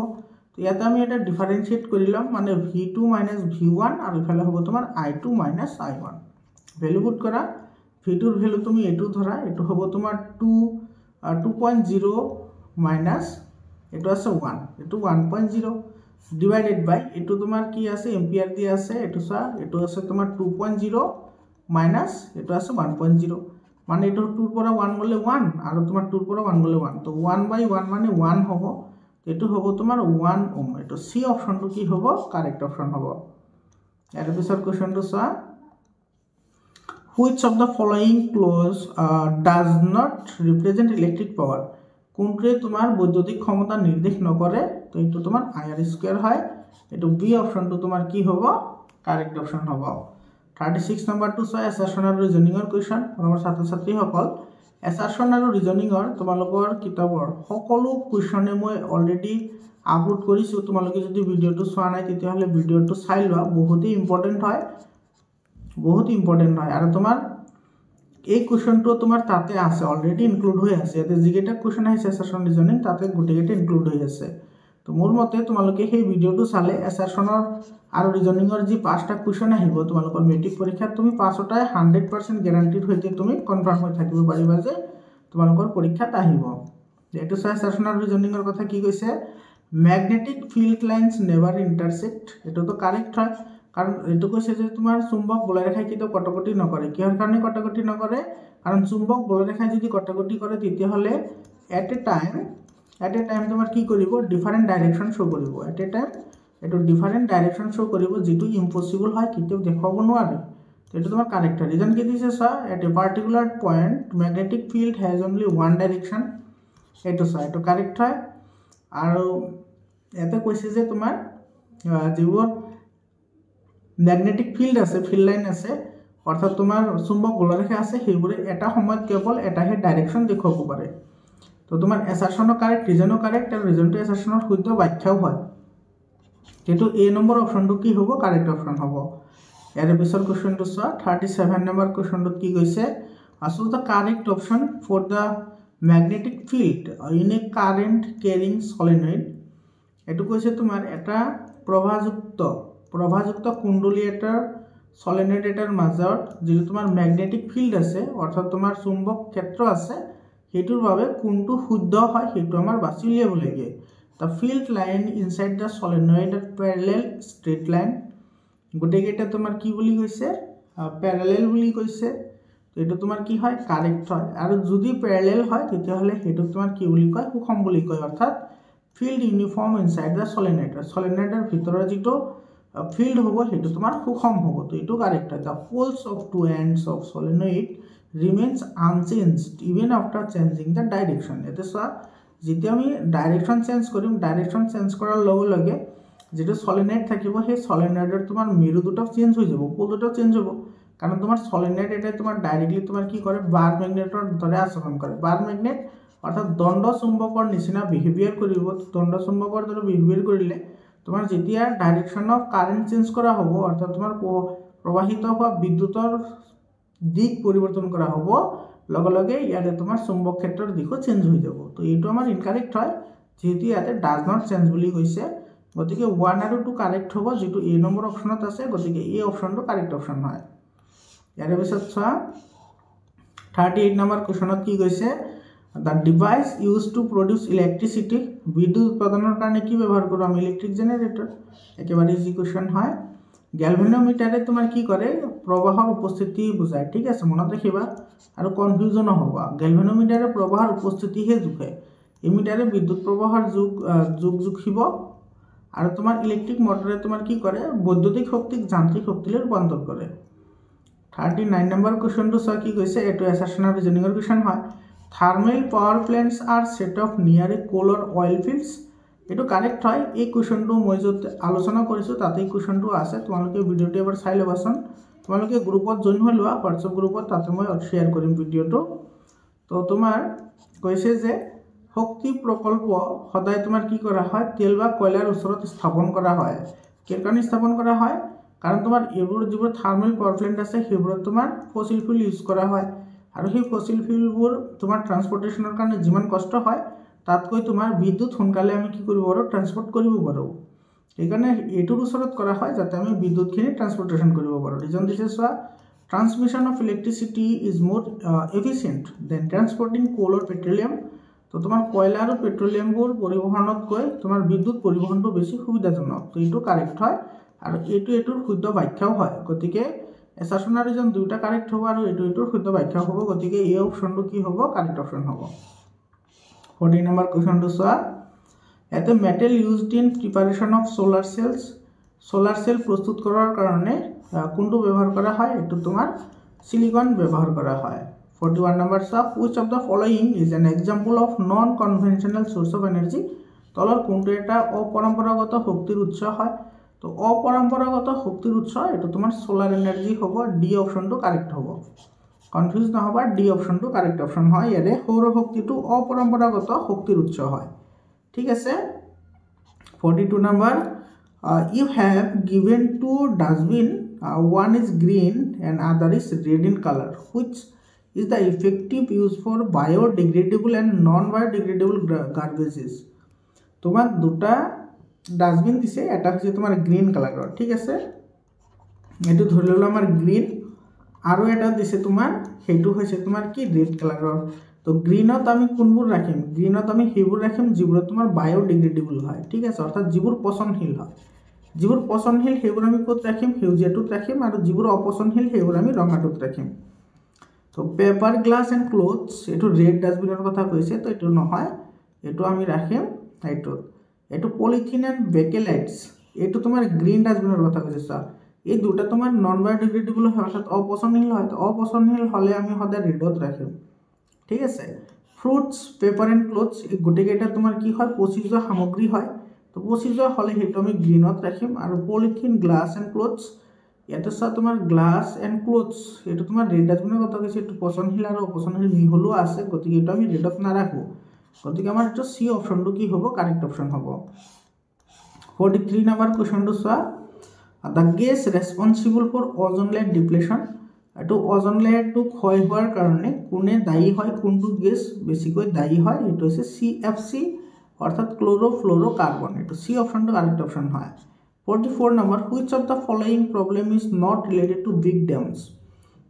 তো ইয়াতে আমি এটা ডিফারেন্সিয়েট কৰিলাম মানে v2 - v1 আৰু ইফালে হ'ব তোমাৰ i2 - i1 ভ্যালু পুট কৰা v2 ৰ ভ্যালু তুমি এটো ধৰা এটো হ'ব তোমাৰ 2.0 মাইনাস এটো আছে 1 এটো 1.0 ডিভাইডেড বাই এটো তোমাৰ কি আছে এম্পিয়াৰ দি আছে এটো চা এটো আছে তোমাৰ 2.0 মাইনাস এটো আছে 1.0 মানে এটো 2 ৰ পৰা 1 গলে 1 আৰু তোমাৰ 2 ৰ পৰা 1 গলে 1 তো 1/1 মানে 1 হ'ব এটো হ'ব তোমাৰ 1 ওম এটো সি অপচনটো কি হ'ব কাৰেক্ট অপচন হ'ব এৰ পিছৰ কোৱেশ্চনটো চোৱা which of the following clause does not represent electric power কোনটোৱে তোমাৰ বৈদ্যুতিক ক্ষমতা নিৰ্দেশ নকৰে তো এটো তোমাৰ ir স্কয়াৰ হয় এটো বি অপচনটো তোমাৰ কি হ'ব কাৰেক্ট অপশ্যন হ'ব 36 নম্বৰটো চাই এছাৰশ্যন আৰু ৰিজনিঙৰ কুৱেশ্যন আমাৰ ছাত্ৰ ছাত্ৰীসকল এছাৰশ্যন আৰু ৰিজনিঙৰ তোমালোকৰ কিতাপৰ সকলো কুৱেশ্যনে মই অলৰেডি আপলোড কৰিছোঁ তোমালোকে যদি ভিডিঅ'টো চোৱা নাই তেতিয়াহ'লে ভিডিঅ'টো চাই লোৱা বহুতেই ইম্পৰ্টেণ্ট হয় আৰু তোমাৰ এই কুৱেশ্যনটো তোমাৰ তাতে আছে অলৰেডি ইনক্লুড হৈ আছে ইয়াতে যিকেইটা কুৱেশ্যন আহিছে এছাৰশ্যন ৰিজনিং তাতে গোটেইকেইটা ইনক্লুড হৈ আছে তো মোৰ মতে তোমালোকে সেই ভিডিঅ'টো চালে এছাৰশ্যনৰ আৰু ৰিজনিঙৰ যি 5টা কুৱেশ্যন আহিব তোমালোকৰ মেট্ৰিক পৰীক্ষাত তুমি 5টাই 100% গ্যাৰাণ্টিড হৈতে তুমি কনফাৰ্ম হৈ থাকিব পাৰিবা যে তোমালোকৰ পৰীক্ষাত আহিব এইটো চাই এছাৰশ্যন আৰু ৰিজনিঙৰ কথা কি কৈছে magnetic field lines never intersect এটোতো কাৰেক্ট হয় কাৰণ এটো কৈছে যে তোমাৰ চুম্বক বলয়ৰেখাই কিন্তু কটকটি নকৰে কিহৰ কাৰণে কটকটি নকৰে কাৰণ চুম্বক বলয়ৰেখাই যদি কটকটি কৰে তেতিয়া হলে এট এ টাইম তোমাৰ কি কৰিব ডিফাৰেন্ট ডাইৰেকশন শো কৰিব এট এ টাইম এটো ডিফাৰেন্ট ডাইৰেকশন শো কৰিব যেটো ইম্পসিবল হয় কিতেও দেখাব নোৱাৰে এটো তোমাৰ কারেক্ট হয় রিজন কি দিছে সা at a particular point magnetic field has only one direction এটো সা এটো কারেক্ট হয় আৰু এতে কৈছে যে তোমাৰ যিবোৰ ম্যাগনেটিক ফিল্ড আছে ফিল্ড লাইন আছে অৰ্থাৎ তোমাৰ চুম্বক বলয়ৰেখা আছে সেইবোৰে এটা সময়ত কেৱল এটাহে ডাইৰেকশন দেখাব পাৰে তো তোমাৰ এছাৰশ্যনৰ কাৰেক্ট ৰিজনও কাৰেক্ট আৰু ৰিজনটো এছাৰশ্যনৰ শুদ্ধ ব্যাখ্যাও হয় কিন্তু এ নম্বৰ অপশ্যনটো কি হ'ব কাৰেক্ট অপশ্যন হ'ব ইয়াৰ পিছৰ কোৱেশ্চনটো চোৱা 37 নম্বৰ কোৱেশ্চনটোত কি কৈছে also the correct option for the magnetic field in a current carrying solenoid এটো কৈছে তোমাৰ এটা প্ৰভাযুক্ত কুণ্ডলী এটাৰ solenoid এটাৰ মাজত যেটো তোমাৰ ম্যাগনেটিক ফিল্ড আছে অৰ্থাৎ তোমাৰ চুম্বক ক্ষেত্ৰ আছে হেতুৰ বাবে কোনটো শুদ্ধ হয় হেতু আমাৰ বাছি উলিয়াব লাগে the field line inside the solenoid are parallel straight line গোটেইকেইটা তোমাৰ কি বুলি কৈছে প্যাৰালাল বুলি কৈছে এটো তোমাৰ কি হয় কাৰেক্ট হয় আৰু যদি প্যাৰালাল হয় তেতিয়া হলে হেতু তোমাৰ কি বুলি কয় সুষম বুলি কয় অৰ্থাৎ field uniform inside the solenoid solenoidৰ ভিতৰৰ যেটো field হ'ব হেতু তোমাৰ সুষম হ'ব তো এটো কারেক্ট হয় the poles of two ends of solenoid remains unchanged even after changing the direction এতে সা যেতিয়া আমি ডাইরেকশন চেঞ্জ কৰিম ডাইৰেকশন চেঞ্জ কৰাৰ লগে লগে যেটো সলিনয়েড থাকিব সেই সলিনয়েডৰ তোমাৰ মেৰু দুটো চেঞ্জ হৈ যাব পোল দুটো চেঞ্জ হ'ব কাৰণ তোমাৰ সলিনয়েড এটা তোমাৰ ডাইৰেক্টলি তোমাৰ কি কৰে বাৰ ম্যাগনেটৰ দৰে আচৰণ কৰে বাৰ ম্যাগনেট অৰ্থাৎ দণ্ড চুম্বকৰ নিচিনা বিহেভিয়াৰ কৰিব দণ্ড চুম্বকৰ দৰে বিহেভিয়াৰ কৰিলে তোমাৰ যেতিয়া ডাইৰেকশন অফ কাৰেন্ট চেঞ্জ কৰা হ'ব অৰ্থাৎ তোমাৰ প্ৰবাহিত হোৱা বিদ্যুতৰ দিক পৰিৱৰ্তন কৰা হ'ব লগে লগে ইয়াতে তোমাৰ চুম্বক ক্ষেত্ৰৰ দিশো চেঞ্জ হৈ যাব তো এইটো আমাৰ ইনকারেক্ট হয় যেহেতু ইয়াতে ডাজ নট চেঞ্জ বুলি কৈছে গতিকে 1 আৰু 2 কাৰেক্ট হ'ব যেটো এ নম্বৰ অপচনত আছে গতিকে এই অপচনটো কাৰেক্ট অপচন হয় ইয়াৰ পিছত চোৱা 38 নম্বৰ কোৱেশ্চনত কি কৈছে the device used to produce electricity বিদ্যুৎ উৎপাদনৰ কাৰণে কি ব্যৱহাৰ কৰোঁ আমি ইলেক্ট্ৰিক জেনাৰেটৰ একেবাৰে ইজি কোৱেশ্চন হয় গ্যালভানোমিটাৰে তোমাৰ কি কৰে প্ৰবাহৰ উপস্থিতি বুজায় ঠিক আছে মনত ৰাখিবা আৰু কনফিউজন হ'ব গ্যালভানোমিটাৰে প্ৰবাহৰ উপস্থিতিহে জুখে ইমিটাৰে বিদ্যুৎ প্ৰবাহৰ জুখিব আৰু তোমাৰ ইলেক্ট্ৰিক মটৰে তোমাৰ কি কৰে বৈদ্যুতিক শক্তিক যান্ত্ৰিক শক্তিলৈ ৰূপান্তৰ কৰে 39 নম্বৰ কোৱেশ্চনটো চোৱা কি কৈছে এটো এছাৰশ্যন আৰু ৰিজনিঙৰ কোৱেশ্চন হয় thermal power plants are set up near a coal or oil fields এটো কারেক্ট হয় এই কোৱেশ্চনটো মই যত আলোচনা কৰিছো তাতে কোৱেশ্চনটো আছে তোমালোকে ভিডিওটো এবাৰ চাই লবাচোন তোমালোকে গ্ৰুপত জয়েন হৈ লোৱা WhatsApp গ্ৰুপত তাতে মই শেয়াৰ কৰিম ভিডিওটো তো তোমাৰ কৈছে যে শক্তি প্ৰকল্প সদায় তোমাৰ কি কৰা হয় তেল বা কয়লাৰ ওচৰত স্থাপন কৰা হয় কিৰ কাৰণে স্থাপন কৰা হয় কাৰণ তোমাৰ এইবোৰ যিবোৰ থাৰ্মেল পাৱাৰ প্ল্যান্ট আছে সেইবোৰত তোমাৰ ফসিল ফুয়েল ইউজ কৰা হয় আৰু সেই ফসিল ফুয়েলবোৰ তোমাৰ ট্ৰান্সপোৰ্টেশনৰ কাৰণে যিমান কষ্ট হয় তাতকৈ তোমাৰ বিদ্যুৎ সোনকালে আমি কি কৰিব পাৰো ট্ৰান্সপোৰ্ট কৰিব পাৰো এইকাৰণে এটোৰ ওচৰত কৰা হয় যাতে আমি বিদ্যুৎখিনি ট্ৰান্সপোৰ্টেশন কৰিব পাৰো ৰিজন দিছে so transmission of electricity is more efficient than transporting coal or petroleum তো তোমাৰ কয়লা আৰু পেট্ৰোলিয়ামবোৰ পৰিবহণতকৈ তোমাৰ বিদ্যুৎ পৰিবহণটো বেছি সুবিধাজনক তো এইটো কাৰেক্ট হয় আৰু এটোৰ শুদ্ধ ব্যাখ্যাও হয় গতিকে এছাৰশ্যন আৰু ৰিজন দুটা কাৰেক্ট হ'ব আৰু এটোৰ শুদ্ধ ব্যাখ্যা হ'ব গতিকে এই অপচনটো কি হ'ব কারেক্ট অপচন হ'ব 40 নম্বৰ কোৱেশ্চনটো চোৱা এতে metal used in preparation of solar cell প্ৰস্তুত কৰাৰ কাৰণে কোনটো ব্যৱহাৰ কৰা হয় এটো তোমাৰ সিলিকন ব্যৱহাৰ কৰা হয় 41 number sub which of the following is an example of non conventional source of energy তলৰ কোনটো এটা অপৰম্পৰাগত শক্তিৰ উৎস হয় তো তো অপৰম্পৰাগত শক্তিৰ উৎস এইটো তোমাৰ সোলাৰ এনাৰ্জি হ'ব ডি অপশনটো কাৰেক্ট হ'ব কনফিউজ নহবা ডি অপশনটো কাৰেক্ট অপশন হয় ইয়াৰে সৌৰ শক্তিটো অপৰম্পৰাগত শক্তিৰ উৎস হয় ঠিক আছে 42 number you have given two dustbin one is green and other is red in color which is the effective use for biodegradable and non biodegradable garbages তোমাক দুটা ডাস্টবিন দিছে এটা হচ্ছে তোমার গ্রিন কালাৰৰ ঠিক আছে এটো ধৰি ললো আমাৰ গ্ৰিন আৰু এটা দিছে তোমাৰ হেতু হৈছে তোমাৰ কি ৰেড কালাৰৰ তো গ্ৰিনত আমি কোনবোৰ ৰাখিম গ্ৰিনত আমি হেবোৰ ৰাখিম যিবোৰ তোমাৰ বায়োডিগ্ৰেডেবল হয় ঠিক আছে অৰ্থাৎ যিবোৰ পচনশীল হয় যিবোৰ পচনশীল হেবোৰ আমি ক'ত ৰাখিম হেউজিয়াটোত ৰাখিম আৰু যিবোৰ অপচনশীল হেবোৰ আমি ৰঙাটোত ৰাখিম তো পেপাৰ গ্লাস এন্ড ক্লথস এটো ৰেড ডাস্টবিনৰ কথা কৈছে তো এটো নহয় এটো আমি ৰাখিম এটো পলিথিন এন্ড বেকেলাইটস এটো তোমাৰ গ্ৰিন ডাস্টবিনৰ কথা কৈছে স্যাৰ এই দুটা তোমাৰ নন বায়োডিগ্ৰেডেবল হয় অৰ্থাৎ অপচনশীল হয় তো অপচনশীল হলে আমি সদায় ৰেডত ৰাখিম ঠিক আছে ফ্ৰুটস পেপাৰ এন্ড ক্লথস এই গুটেকেটা তোমাৰ কি হয় পচি যোৱা সামগ্ৰী হয় তো পচি যোৱা হলে হেটো আমি গ্ৰিনত ৰাখিম আৰু পলিথিন গ্লাস এন্ড ক্লথস এটা সা তোমাৰ গ্লাস এন্ড ক্লথস এটো তোমাৰ ৰেড ডাস্টবিনৰ কথা কৈছে এটো পচনশীল আৰু অপচনশীল মিহলো আছে গতিকে এটো আমি ৰেডত না ৰাখো গতিকে আমাৰ এটো সি অপশনটো কি হ'ব কারেক্ট অপশন হ'ব 43 নাম্বার কোশ্চনটো so the gas responsible for ozone layer depletion এটো ওজন লেয়ারটো ক্ষয় হোৱাৰ কাৰণে কোনে দায়ী হয় কোনটো গেছ বেছিকৈ দায়ী হয় এটো হৈছে সিএফসি অৰ্থাৎ ক্লোৰোফ্লোৰোকাৰ্বন এটো সি অপশনটো কারেক্ট অপশন হয় 44 number which of the following problem is not related to big dams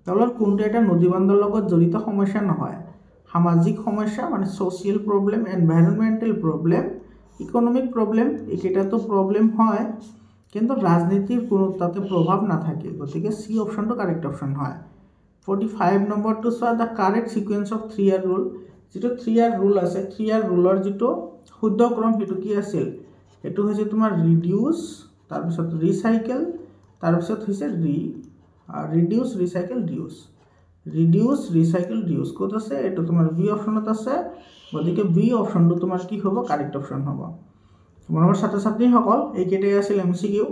তলৰ কোনটো এটা নদী বান্ধৰ লগত জড়িত সমস্যা নহয় সামাজিক সমস্যা মানে social problem environmental problem economic problem এটা তো প্রবলেম হয় কিন্তু রাজনীতির কোনো তাতে প্রভাব না থাকে গতিকে সি অপশনটো কারেক্ট অপশন হয় 45 নম্বৰটো so the correct sequence of 3 ইয়াৰ ৰুল যেটো 3 ইয়াৰ ৰুল আছে 3 ইয়াৰ ৰুলৰ যেটো শুদ্ধ ক্ৰম হেতু কি আছিল এটো হৈছে তোমাৰ ৰিডিউস তাৰ পিছত ৰিসাইকেল তাৰ পিছত হৈছে ৰিডিউস ৰিসাইকেল ৰিডিউস কোড আছে এটো তোমাৰ বি অপশনত আছে গতিকে বি অপশনটো তোমাৰ কি হ'ব কাৰেক্ট অপশন হ'ব তোমালোকৰ ছাত্ৰ-ছাত্ৰী সকল এইকেইটাই আছিল এমসিকিউ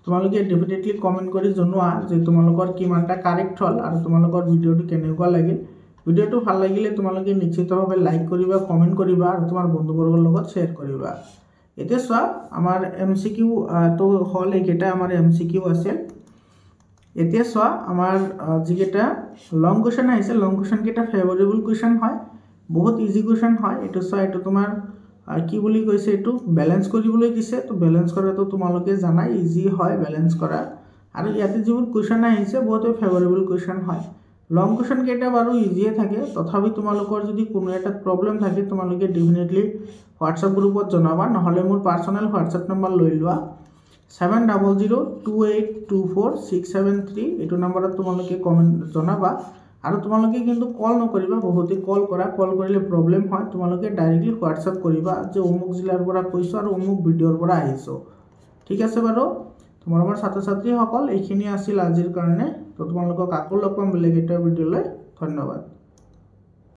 তোমালোকে ডেফিনেটলি কমেন্ট কৰি জনোৱা যে তোমালোকৰ কিমানটা কাৰেক্ট হল আৰু তোমালোকৰ ভিডিওটো কেনেকুৱা লাগিল ভিডিওটো ভাল লাগিলে তোমালোকে নিশ্চিতভাৱে লাইক কৰিবা কমেন্ট কৰিবা আৰু তোমাৰ বন্ধুবৰ্গৰ লগত শেয়াৰ কৰিবা এতিয়া সোয়া আমাৰ এমসিকিউ তো হল এইকেইটা আমাৰ এমসিকিউ আছিল এতিয়া সোয়া আমাৰ যিকেইটা লং কোশ্চেন আহিছে লং কোশ্চেন কেইটা ফেভৰেবল কোশ্চেন হয় বহুত ইজি কোশ্চেন হয় এটো সোয়া এটো তোমাৰ কি বুলি কৈছে এটো ব্যালেন্স কৰিবলৈ দিছে তো ব্যালেন্স কৰাটো তোমালোকে জানাই ইজি হয় ব্যালেন্স কৰা আৰু ইয়াতে যিবোৰ কোশ্চেন আহিছে বহুত ফেভৰেবল কোশ্চেন হয় লং কোশ্চেন কেইটা বাৰু ইজিয়ে থাকে তথাপি তোমালোকৰ যদি কোনো এটা প্ৰবলেম থাকে তোমালোকে ডেফিনেটলি WhatsApp গ্ৰুপত জনাবা নহলে মোৰ পাৰ্সোনাল WhatsApp নম্বৰ লৈ লোৱা 7002824673 এটো নম্বৰত তোমালোকে কমেন্ট জনাবা আৰু তোমালোকে কিন্তু কল নকৰিবা বহুতে কল কৰিলে প্ৰবলেম হয় তোমালোকে ডাইৰেক্টলি WhatsApp কৰিবা যে অমুক জিলাৰ পৰা কৈছো আৰু অমুক ভিডিওৰ পৰা আহিছো ঠিক আছে বাৰু তোমালোকৰ ছাত্ৰ-ছাত্ৰী সকল এইখিনি আছিল আজিৰ কাৰণে তো তোমালোকক আকৌ লগ পাম বেলেগ এটা ভিডিওলৈ ধন্যবাদ